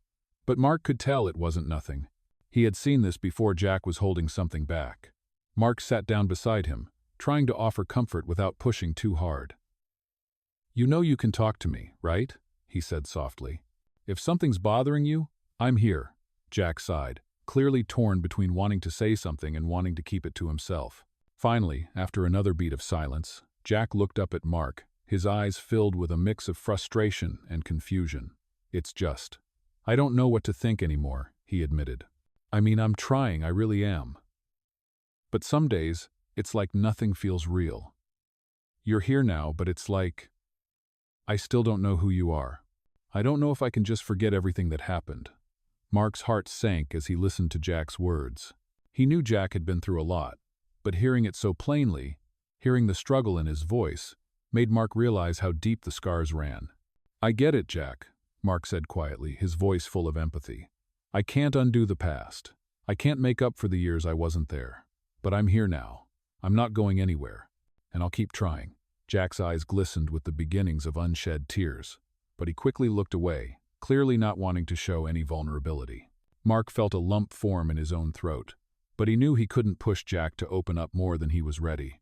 But Mark could tell it wasn't nothing. He had seen this before. Jack was holding something back. Mark sat down beside him, trying to offer comfort without pushing too hard. "You know you can talk to me, right?" he said softly. "If something's bothering you, I'm here." Jack sighed, clearly torn between wanting to say something and wanting to keep it to himself. Finally, after another beat of silence, Jack looked up at Mark, his eyes filled with a mix of frustration and confusion. I don't know what to think anymore," he admitted. "I mean, I'm trying, I really am. But some days, it's like nothing feels real. You're here now, but it's like I still don't know who you are. I don't know if I can just forget everything that happened." Mark's heart sank as he listened to Jack's words. He knew Jack had been through a lot, but hearing it so plainly, hearing the struggle in his voice, made Mark realize how deep the scars ran. "I get it, Jack," Mark said quietly, his voice full of empathy. "I can't undo the past. I can't make up for the years I wasn't there. But I'm here now. I'm not going anywhere. And I'll keep trying." Jack's eyes glistened with the beginnings of unshed tears, but he quickly looked away, clearly not wanting to show any vulnerability. Mark felt a lump form in his own throat, but he knew he couldn't push Jack to open up more than he was ready.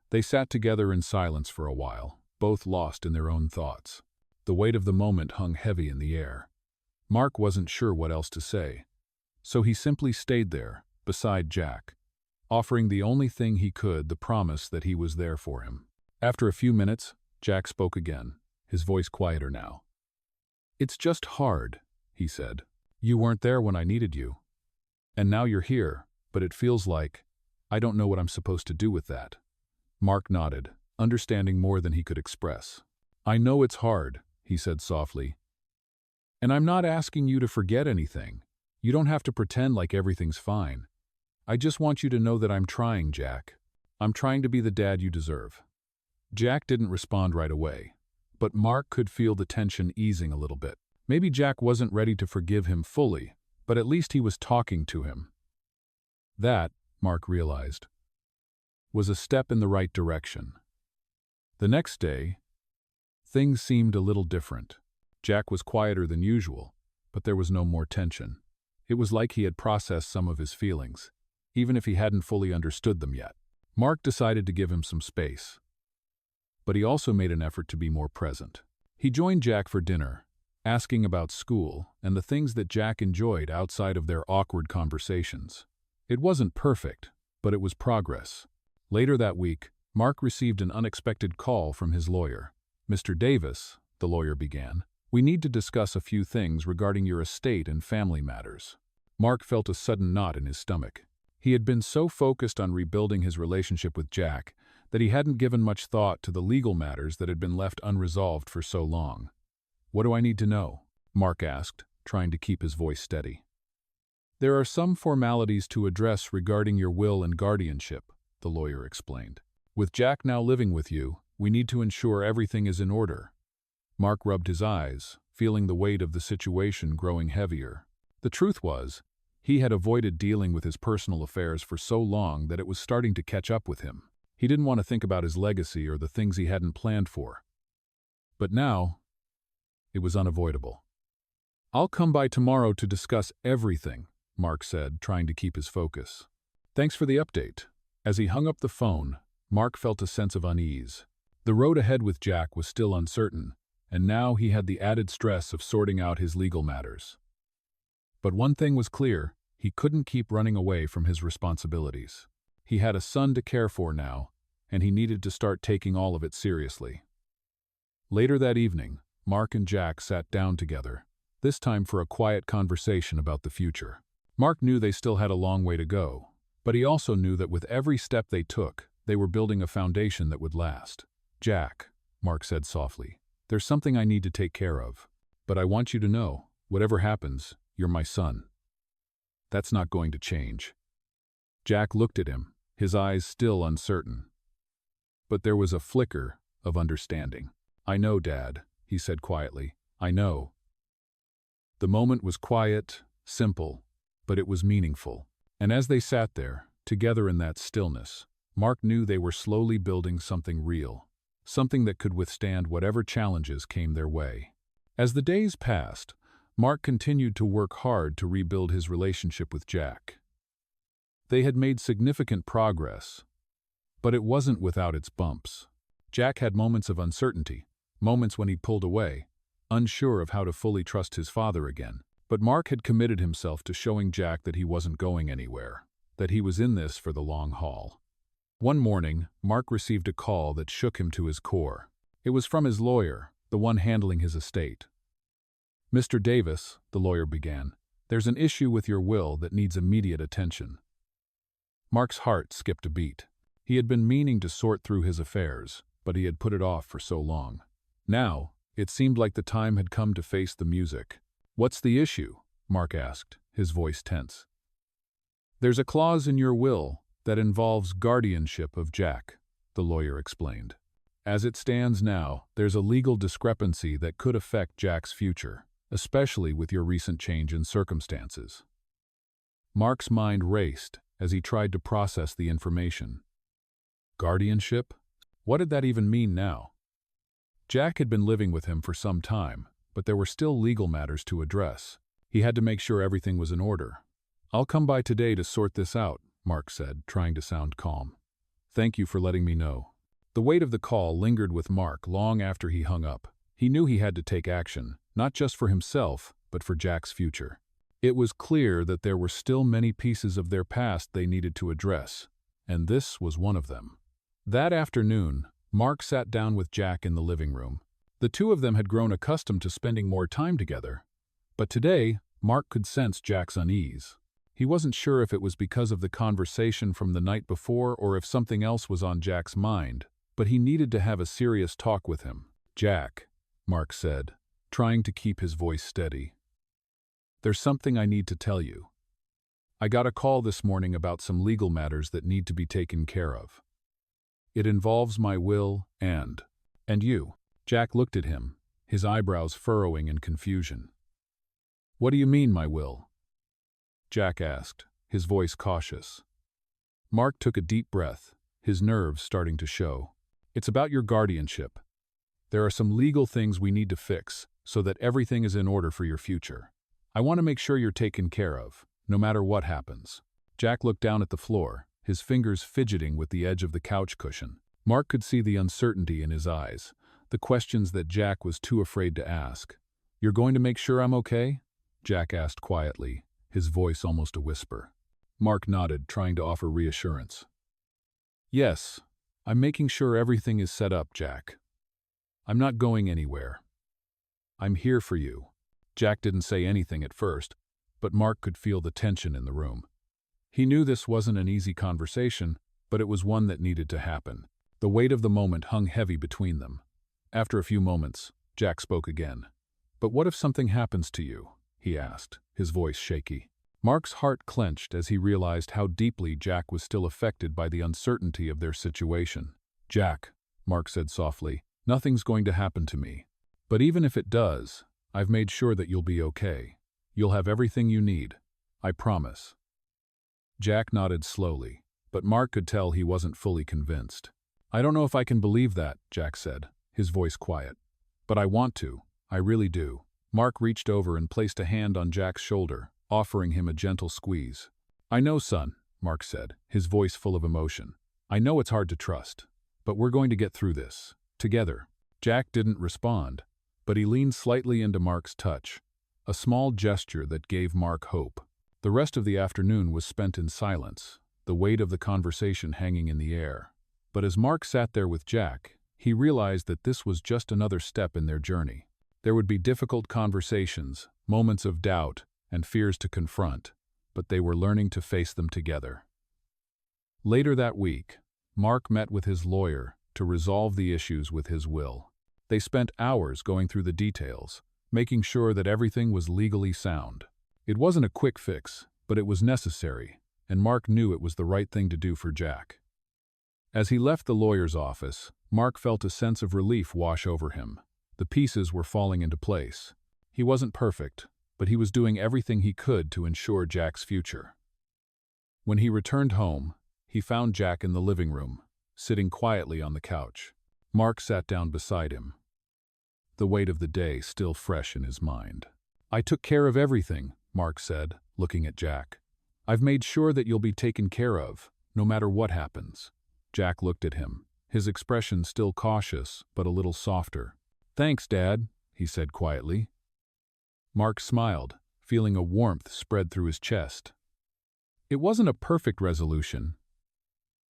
They sat together in silence for a while, both lost in their own thoughts. The weight of the moment hung heavy in the air. Mark wasn't sure what else to say, so he simply stayed there, beside Jack, offering the only thing he could, the promise that he was there for him. After a few minutes, Jack spoke again, his voice quieter now. "It's just hard," he said. "You weren't there when I needed you. And now you're here, but it feels like I don't know what I'm supposed to do with that." Mark nodded, understanding more than he could express. "I know it's hard," he said softly. "And I'm not asking you to forget anything. You don't have to pretend like everything's fine. I just want you to know that I'm trying, Jack. I'm trying to be the dad you deserve." Jack didn't respond right away, but Mark could feel the tension easing a little bit. Maybe Jack wasn't ready to forgive him fully, but at least he was talking to him. That, Mark realized, was a step in the right direction. The next day, things seemed a little different. Jack was quieter than usual, but there was no more tension. It was like he had processed some of his feelings, even if he hadn't fully understood them yet. Mark decided to give him some space, but he also made an effort to be more present. He joined Jack for dinner, asking about school and the things that Jack enjoyed outside of their awkward conversations. It wasn't perfect, but it was progress. Later that week, Mark received an unexpected call from his lawyer. "Mr. Davis," the lawyer began, "we need to discuss a few things regarding your estate and family matters." Mark felt a sudden knot in his stomach. He had been so focused on rebuilding his relationship with Jack that he hadn't given much thought to the legal matters that had been left unresolved for so long. "What do I need to know?" Mark asked, trying to keep his voice steady. "There are some formalities to address regarding your will and guardianship," the lawyer explained. "With Jack now living with you, we need to ensure everything is in order." Mark rubbed his eyes, feeling the weight of the situation growing heavier. The truth was, he had avoided dealing with his personal affairs for so long that it was starting to catch up with him. He didn't want to think about his legacy or the things he hadn't planned for. But now, it was unavoidable. "I'll come by tomorrow to discuss everything," Mark said, trying to keep his focus. "Thanks for the update." As he hung up the phone, Mark felt a sense of unease. The road ahead with Jack was still uncertain, and now he had the added stress of sorting out his legal matters. But one thing was clear: he couldn't keep running away from his responsibilities. He had a son to care for now, and he needed to start taking all of it seriously. Later that evening, Mark and Jack sat down together, this time for a quiet conversation about the future. Mark knew they still had a long way to go, but he also knew that with every step they took, they were building a foundation that would last. "Jack," Mark said softly, "there's something I need to take care of. But I want you to know, whatever happens, you're my son. That's not going to change." Jack looked at him, his eyes still uncertain. But there was a flicker of understanding. "I know, Dad," he said quietly. "I know." The moment was quiet, simple, but it was meaningful. And as they sat there, together in that stillness, Mark knew they were slowly building something real, something that could withstand whatever challenges came their way. As the days passed, Mark continued to work hard to rebuild his relationship with Jack. They had made significant progress, but it wasn't without its bumps. Jack had moments of uncertainty, moments when he pulled away, unsure of how to fully trust his father again. But Mark had committed himself to showing Jack that he wasn't going anywhere, that he was in this for the long haul. One morning, Mark received a call that shook him to his core. It was from his lawyer, the one handling his estate. "Mr. Davis," the lawyer began, "there's an issue with your will that needs immediate attention." Mark's heart skipped a beat. He had been meaning to sort through his affairs, but he had put it off for so long. Now, it seemed like the time had come to face the music. "What's the issue?" Mark asked, his voice tense. "There's a clause in your will that involves guardianship of Jack," the lawyer explained. "As it stands now, there's a legal discrepancy that could affect Jack's future, especially with your recent change in circumstances." Mark's mind raced as he tried to process the information. Guardianship? What did that even mean now? Jack had been living with him for some time, but there were still legal matters to address. He had to make sure everything was in order. "I'll come by today to sort this out," Mark said, trying to sound calm. "Thank you for letting me know." The weight of the call lingered with Mark long after he hung up. He knew he had to take action, not just for himself, but for Jack's future. It was clear that there were still many pieces of their past they needed to address, and this was one of them. That afternoon, Mark sat down with Jack in the living room. The two of them had grown accustomed to spending more time together. But today, Mark could sense Jack's unease. He wasn't sure if it was because of the conversation from the night before or if something else was on Jack's mind, but he needed to have a serious talk with him. "Jack," Mark said, trying to keep his voice steady, "there's something I need to tell you. I got a call this morning about some legal matters that need to be taken care of. It involves my will and you." Jack looked at him, his eyebrows furrowing in confusion. "What do you mean, my will?" Jack asked, his voice cautious. Mark took a deep breath, his nerves starting to show. "It's about your guardianship. There are some legal things we need to fix so that everything is in order for your future. I want to make sure you're taken care of, no matter what happens." Jack looked down at the floor, his fingers fidgeting with the edge of the couch cushion. Mark could see the uncertainty in his eyes, the questions that Jack was too afraid to ask. "You're going to make sure I'm okay?" Jack asked quietly, his voice almost a whisper. Mark nodded, trying to offer reassurance. "Yes, I'm making sure everything is set up, Jack. I'm not going anywhere. I'm here for you." Jack didn't say anything at first, but Mark could feel the tension in the room. He knew this wasn't an easy conversation, but it was one that needed to happen. The weight of the moment hung heavy between them. After a few moments, Jack spoke again. "But what if something happens to you?" he asked, his voice shaky. Mark's heart clenched as he realized how deeply Jack was still affected by the uncertainty of their situation. "Jack," Mark said softly, "nothing's going to happen to me. But even if it does, I've made sure that you'll be okay. You'll have everything you need. I promise." Jack nodded slowly, but Mark could tell he wasn't fully convinced. "I don't know if I can believe that," Jack said, his voice quiet. "But I want to. I really do." Mark reached over and placed a hand on Jack's shoulder, offering him a gentle squeeze. "I know, son," Mark said, his voice full of emotion. "I know it's hard to trust, but we're going to get through this, together." Jack didn't respond, but he leaned slightly into Mark's touch, a small gesture that gave Mark hope. The rest of the afternoon was spent in silence, the weight of the conversation hanging in the air. But as Mark sat there with Jack, he realized that this was just another step in their journey. There would be difficult conversations, moments of doubt, and fears to confront, but they were learning to face them together. Later that week, Mark met with his lawyer to resolve the issues with his will. They spent hours going through the details, making sure that everything was legally sound. It wasn't a quick fix, but it was necessary, and Mark knew it was the right thing to do for Jack. As he left the lawyer's office, Mark felt a sense of relief wash over him. The pieces were falling into place. He wasn't perfect, but he was doing everything he could to ensure Jack's future. When he returned home, he found Jack in the living room, sitting quietly on the couch. Mark sat down beside him, the weight of the day still fresh in his mind. "I took care of everything," Mark said, looking at Jack. "I've made sure that you'll be taken care of, no matter what happens." Jack looked at him, his expression still cautious, but a little softer. "Thanks, Dad," he said quietly. Mark smiled, feeling a warmth spread through his chest. It wasn't a perfect resolution,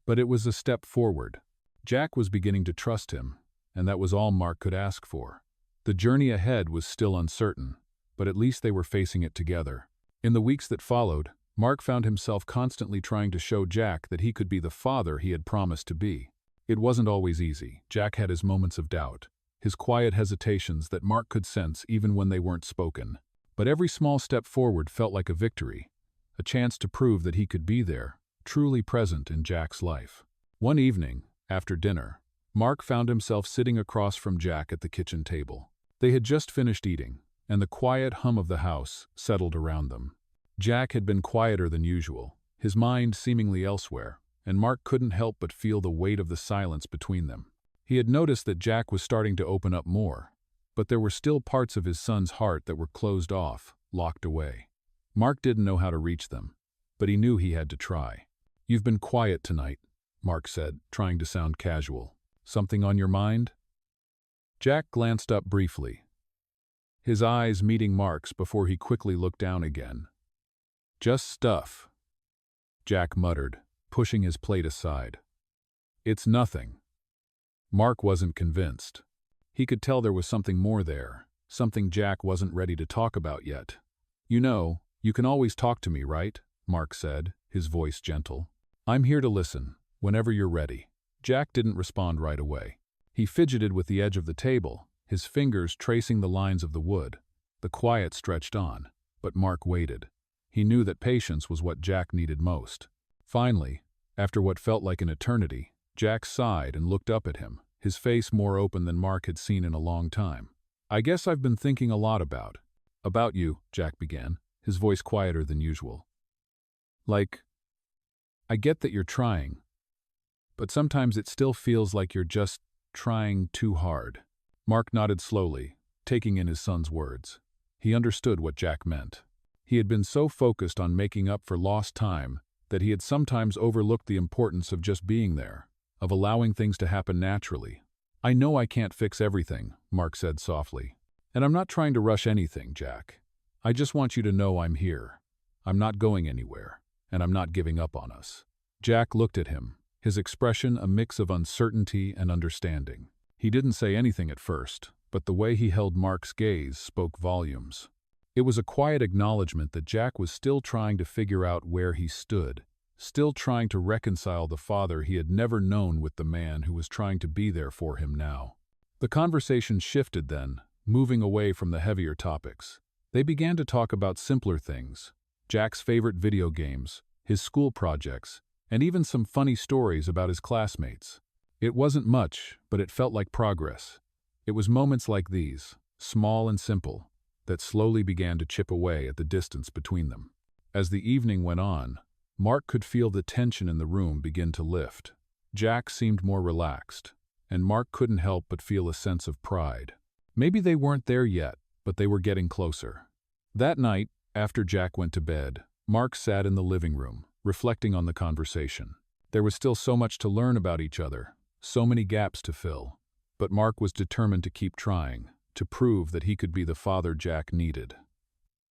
but it was a step forward. Jack was beginning to trust him, and that was all Mark could ask for. The journey ahead was still uncertain, but at least they were facing it together. In the weeks that followed, Mark found himself constantly trying to show Jack that he could be the father he had promised to be. It wasn't always easy. Jack had his moments of doubt, his quiet hesitations that Mark could sense even when they weren't spoken. But every small step forward felt like a victory, a chance to prove that he could be there, truly present in Jack's life. One evening, after dinner, Mark found himself sitting across from Jack at the kitchen table. They had just finished eating, and the quiet hum of the house settled around them. Jack had been quieter than usual, his mind seemingly elsewhere, and Mark couldn't help but feel the weight of the silence between them. He had noticed that Jack was starting to open up more, but there were still parts of his son's heart that were closed off, locked away. Mark didn't know how to reach them, but he knew he had to try. "You've been quiet tonight," Mark said, trying to sound casual. "Something on your mind?" Jack glanced up briefly, his eyes meeting Mark's before he quickly looked down again. "Just stuff," Jack muttered, pushing his plate aside. "It's nothing." Mark wasn't convinced. He could tell there was something more there, something Jack wasn't ready to talk about yet. "You know, you can always talk to me, right?" Mark said, his voice gentle. "I'm here to listen, whenever you're ready." Jack didn't respond right away. He fidgeted with the edge of the table, his fingers tracing the lines of the wood. The quiet stretched on, but Mark waited. He knew that patience was what Jack needed most. Finally, after what felt like an eternity, Jack sighed and looked up at him, his face more open than Mark had seen in a long time. "I guess I've been thinking a lot about you," Jack began, his voice quieter than usual. I get that you're trying, but sometimes it still feels like you're just trying too hard." Mark nodded slowly, taking in his son's words. He understood what Jack meant. He had been so focused on making up for lost time that he had sometimes overlooked the importance of just being there, of allowing things to happen naturally. "I know I can't fix everything," Mark said softly. "And I'm not trying to rush anything, Jack. I just want you to know I'm here. I'm not going anywhere, and I'm not giving up on us." Jack looked at him, his expression a mix of uncertainty and understanding. He didn't say anything at first, but the way he held Mark's gaze spoke volumes. It was a quiet acknowledgement that Jack was still trying to figure out where he stood, still trying to reconcile the father he had never known with the man who was trying to be there for him now. The conversation shifted then, moving away from the heavier topics. They began to talk about simpler things: Jack's favorite video games, his school projects, and even some funny stories about his classmates. It wasn't much, but it felt like progress. It was moments like these, small and simple, that slowly began to chip away at the distance between them. As the evening went on, Mark could feel the tension in the room begin to lift. Jack seemed more relaxed, and Mark couldn't help but feel a sense of pride. Maybe they weren't there yet, but they were getting closer. That night, after Jack went to bed, Mark sat in the living room, reflecting on the conversation. There was still so much to learn about each other, so many gaps to fill. But Mark was determined to keep trying, to prove that he could be the father Jack needed.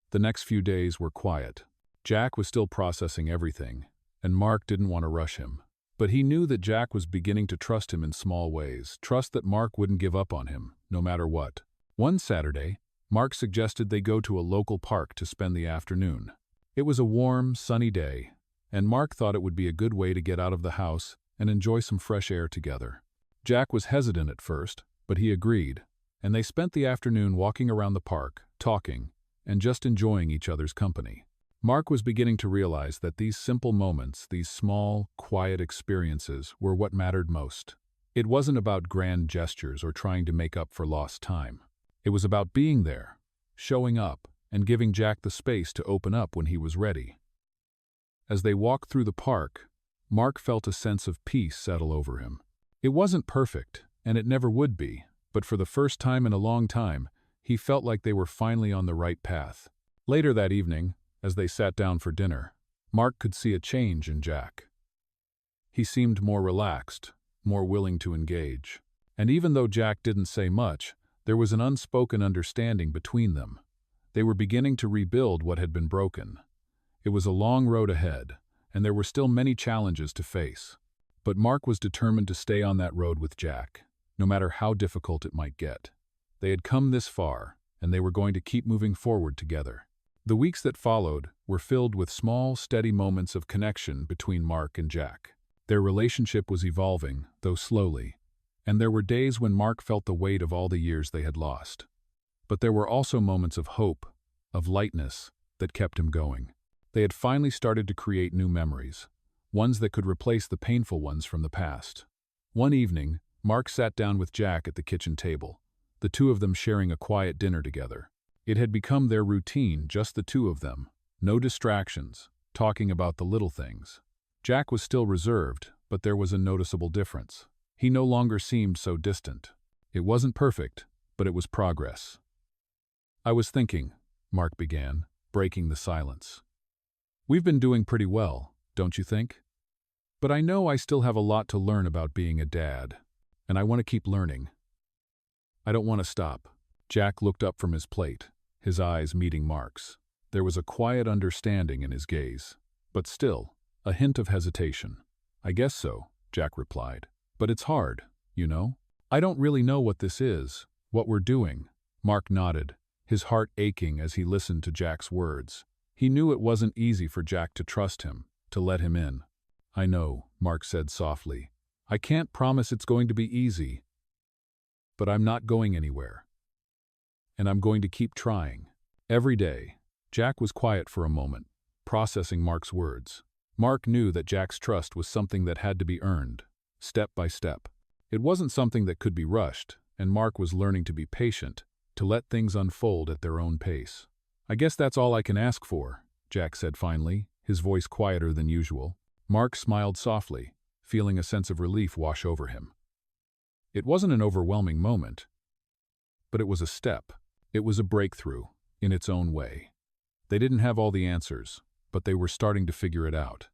The next few days were quiet. Jack was still processing everything, and Mark didn't want to rush him. But he knew that Jack was beginning to trust him in small ways, trust that Mark wouldn't give up on him, no matter what. One Saturday, Mark suggested they go to a local park to spend the afternoon. It was a warm, sunny day, and Mark thought it would be a good way to get out of the house and enjoy some fresh air together. Jack was hesitant at first, but he agreed, and they spent the afternoon walking around the park, talking, and just enjoying each other's company. Mark was beginning to realize that these simple moments, these small, quiet experiences, were what mattered most. It wasn't about grand gestures or trying to make up for lost time. It was about being there, showing up, and giving Jack the space to open up when he was ready. As they walked through the park, Mark felt a sense of peace settle over him. It wasn't perfect, and it never would be, but for the first time in a long time, he felt like they were finally on the right path. Later that evening, as they sat down for dinner, Mark could see a change in Jack. He seemed more relaxed, more willing to engage. And even though Jack didn't say much, there was an unspoken understanding between them. They were beginning to rebuild what had been broken. It was a long road ahead, and there were still many challenges to face. But Mark was determined to stay on that road with Jack, no matter how difficult it might get. They had come this far, and they were going to keep moving forward together. The weeks that followed were filled with small, steady moments of connection between Mark and Jack. Their relationship was evolving, though slowly, and there were days when Mark felt the weight of all the years they had lost. But there were also moments of hope, of lightness, that kept him going. They had finally started to create new memories, ones that could replace the painful ones from the past. One evening, Mark sat down with Jack at the kitchen table, the two of them sharing a quiet dinner together. It had become their routine, just the two of them, no distractions, talking about the little things. Jack was still reserved, but there was a noticeable difference. He no longer seemed so distant. It wasn't perfect, but it was progress. "I was thinking," Mark began, breaking the silence. "We've been doing pretty well, don't you think? But I know I still have a lot to learn about being a dad, and I want to keep learning. I don't want to stop." Jack looked up from his plate, his eyes meeting Mark's. There was a quiet understanding in his gaze, but still, a hint of hesitation. "I guess so," Jack replied. "But it's hard, you know? I don't really know what this is, what we're doing." Mark nodded, his heart aching as he listened to Jack's words. He knew it wasn't easy for Jack to trust him, to let him in. "I know," Mark said softly. "I can't promise it's going to be easy, but I'm not going anywhere. And I'm going to keep trying. Every day." Jack was quiet for a moment, processing Mark's words. Mark knew that Jack's trust was something that had to be earned, step by step. It wasn't something that could be rushed, and Mark was learning to be patient, to let things unfold at their own pace. "I guess that's all I can ask for," Jack said finally, his voice quieter than usual. Mark smiled softly, feeling a sense of relief wash over him. It wasn't an overwhelming moment, but it was a step. It was a breakthrough, in its own way. They didn't have all the answers, but they were starting to figure it out.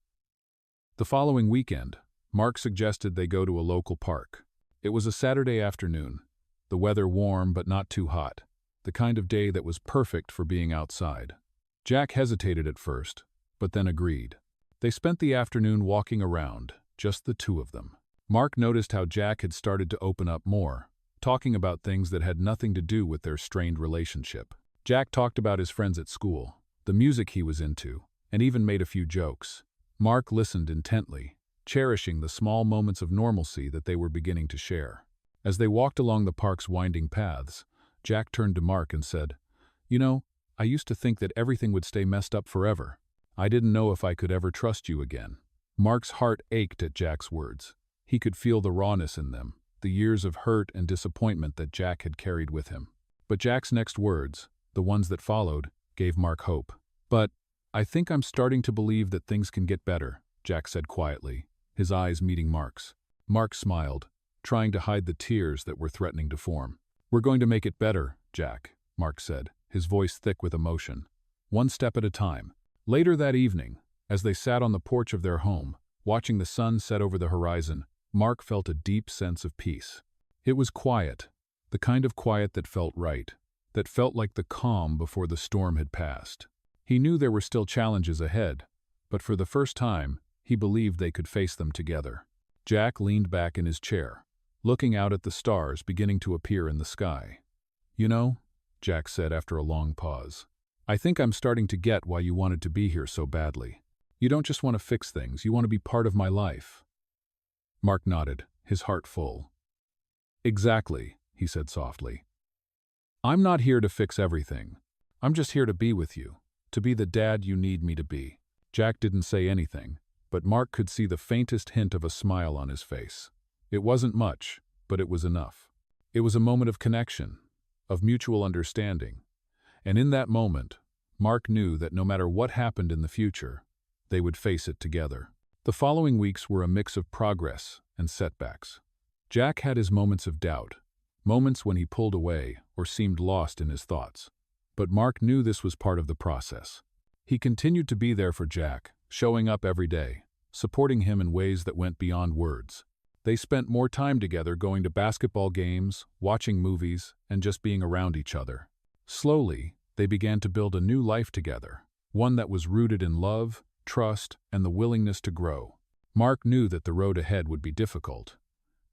The following weekend, Mark suggested they go to a local park. It was a Saturday afternoon, the weather warm but not too hot, the kind of day that was perfect for being outside. Jack hesitated at first, but then agreed. They spent the afternoon walking around, just the two of them. Mark noticed how Jack had started to open up more, talking about things that had nothing to do with their strained relationship. Jack talked about his friends at school, the music he was into, and even made a few jokes. Mark listened intently, cherishing the small moments of normalcy that they were beginning to share. As they walked along the park's winding paths, Jack turned to Mark and said, "You know, I used to think that everything would stay messed up forever. I didn't know if I could ever trust you again." Mark's heart ached at Jack's words. He could feel the rawness in them, the years of hurt and disappointment that Jack had carried with him. But Jack's next words, the ones that followed, gave Mark hope. "But I think I'm starting to believe that things can get better," Jack said quietly, his eyes meeting Mark's. Mark smiled, trying to hide the tears that were threatening to form. "We're going to make it better, Jack," Mark said, his voice thick with emotion. "One step at a time." Later that evening, as they sat on the porch of their home, watching the sun set over the horizon, Mark felt a deep sense of peace. It was quiet, the kind of quiet that felt right, that felt like the calm before the storm had passed. He knew there were still challenges ahead, but for the first time, he believed they could face them together. Jack leaned back in his chair, looking out at the stars beginning to appear in the sky. "You know," Jack said after a long pause, "I think I'm starting to get why you wanted to be here so badly. You don't just want to fix things, you want to be part of my life." Mark nodded, his heart full. "Exactly," he said softly. "I'm not here to fix everything. I'm just here to be with you, to be the dad you need me to be." Jack didn't say anything, but Mark could see the faintest hint of a smile on his face. It wasn't much, but it was enough. It was a moment of connection, of mutual understanding. And in that moment, Mark knew that no matter what happened in the future, they would face it together. The following weeks were a mix of progress and setbacks. Jack had his moments of doubt, moments when he pulled away or seemed lost in his thoughts. But Mark knew this was part of the process. He continued to be there for Jack, showing up every day, supporting him in ways that went beyond words. They spent more time together going to basketball games, watching movies, and just being around each other. Slowly, they began to build a new life together, one that was rooted in love, trust, and the willingness to grow. Mark knew that the road ahead would be difficult,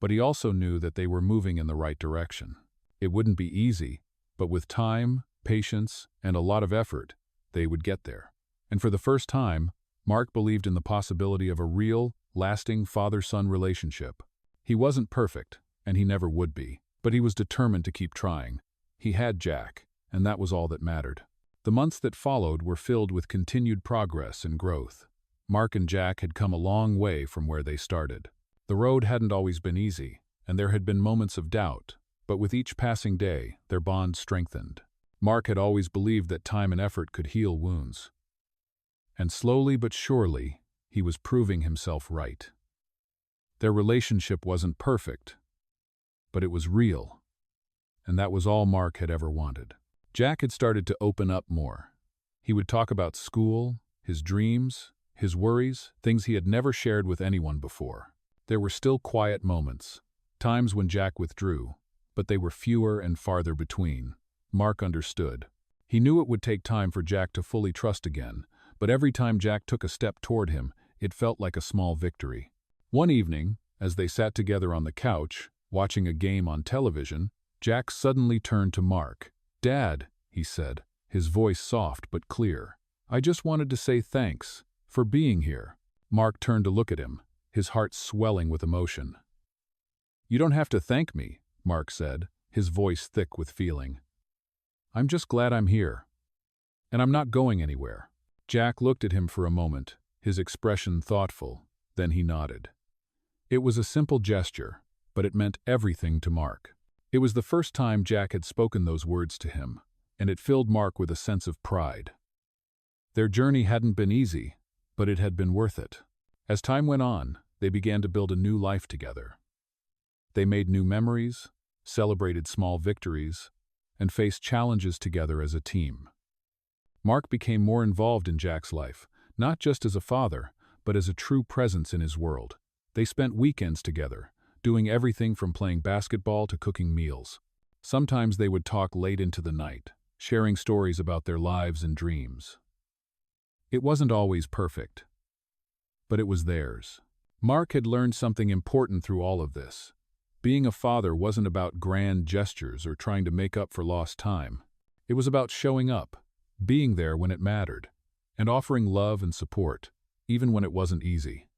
but he also knew that they were moving in the right direction. It wouldn't be easy, but with time, patience, and a lot of effort, they would get there. And for the first time, Mark believed in the possibility of a real, lasting father-son relationship. He wasn't perfect, and he never would be, but he was determined to keep trying. He had Jack, and that was all that mattered. The months that followed were filled with continued progress and growth. Mark and Jack had come a long way from where they started. The road hadn't always been easy, and there had been moments of doubt, but with each passing day, their bond strengthened. Mark had always believed that time and effort could heal wounds. And slowly but surely, he was proving himself right. Their relationship wasn't perfect, but it was real, and that was all Mark had ever wanted. Jack had started to open up more. He would talk about school, his dreams, his worries, things he had never shared with anyone before. There were still quiet moments, times when Jack withdrew, but they were fewer and farther between. Mark understood. He knew it would take time for Jack to fully trust again, but every time Jack took a step toward him, it felt like a small victory. One evening, as they sat together on the couch, watching a game on television, Jack suddenly turned to Mark. "Dad," he said, his voice soft but clear, "I just wanted to say thanks for being here." Mark turned to look at him, his heart swelling with emotion. "You don't have to thank me," Mark said, his voice thick with feeling. "I'm just glad I'm here. And I'm not going anywhere." Jack looked at him for a moment, his expression thoughtful, then he nodded. It was a simple gesture, but it meant everything to Mark. It was the first time Jack had spoken those words to him, and it filled Mark with a sense of pride. Their journey hadn't been easy, but it had been worth it. As time went on, they began to build a new life together. They made new memories, celebrated small victories, and faced challenges together as a team. Mark became more involved in Jack's life, not just as a father, but as a true presence in his world. They spent weekends together, doing everything from playing basketball to cooking meals. Sometimes they would talk late into the night, sharing stories about their lives and dreams. It wasn't always perfect, but it was theirs. Mark had learned something important through all of this. Being a father wasn't about grand gestures or trying to make up for lost time. It was about showing up, being there when it mattered, and offering love and support, even when it wasn't easy.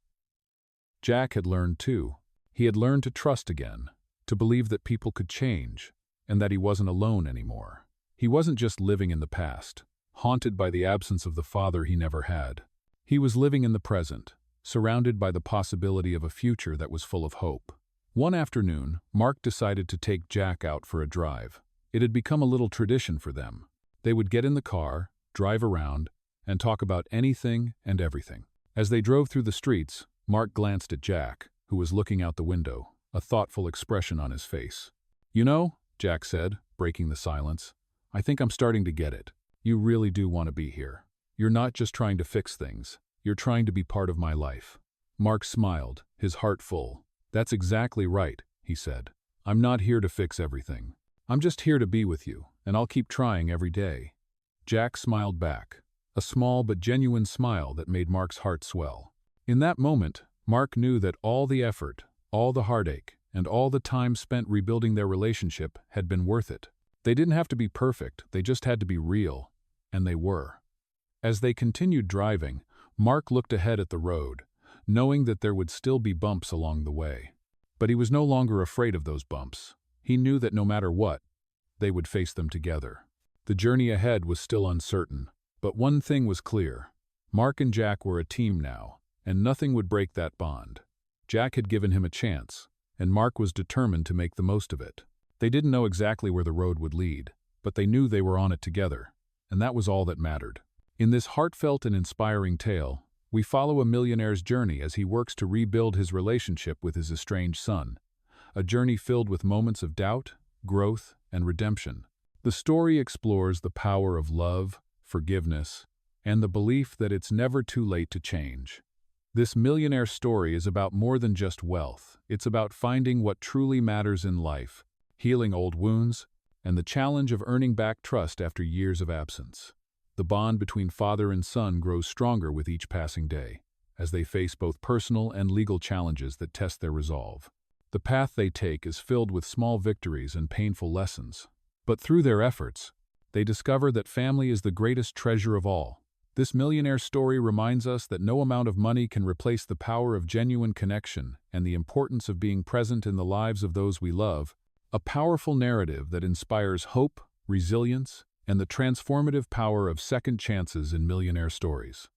Jack had learned too. He had learned to trust again, to believe that people could change, and that he wasn't alone anymore. He wasn't just living in the past, haunted by the absence of the father he never had. He was living in the present, surrounded by the possibility of a future that was full of hope. One afternoon, Mark decided to take Jack out for a drive. It had become a little tradition for them. They would get in the car, drive around, and talk about anything and everything. As they drove through the streets, Mark glanced at Jack, who was looking out the window, a thoughtful expression on his face. "You know," Jack said, breaking the silence, "I think I'm starting to get it. You really do want to be here. You're not just trying to fix things. You're trying to be part of my life." Mark smiled, his heart full. "That's exactly right," he said. "I'm not here to fix everything. I'm just here to be with you, and I'll keep trying every day." Jack smiled back, a small but genuine smile that made Mark's heart swell. In that moment, Mark knew that all the effort, all the heartache, and all the time spent rebuilding their relationship had been worth it. They didn't have to be perfect, they just had to be real, and they were. As they continued driving, Mark looked ahead at the road, knowing that there would still be bumps along the way. But he was no longer afraid of those bumps. He knew that no matter what, they would face them together. The journey ahead was still uncertain, but one thing was clear. Mark and Jack were a team now, and nothing would break that bond. Jack had given him a chance, and Mark was determined to make the most of it. They didn't know exactly where the road would lead, but they knew they were on it together, and that was all that mattered. In this heartfelt and inspiring tale, we follow a millionaire's journey as he works to rebuild his relationship with his estranged son, a journey filled with moments of doubt, growth, and redemption. The story explores the power of love, forgiveness, and the belief that it's never too late to change. This millionaire story is about more than just wealth. It's about finding what truly matters in life, healing old wounds, and the challenge of earning back trust after years of absence. The bond between father and son grows stronger with each passing day, as they face both personal and legal challenges that test their resolve. The path they take is filled with small victories and painful lessons. But through their efforts, they discover that family is the greatest treasure of all. This millionaire story reminds us that no amount of money can replace the power of genuine connection and the importance of being present in the lives of those we love, a powerful narrative that inspires hope, resilience, and the transformative power of second chances in millionaire stories.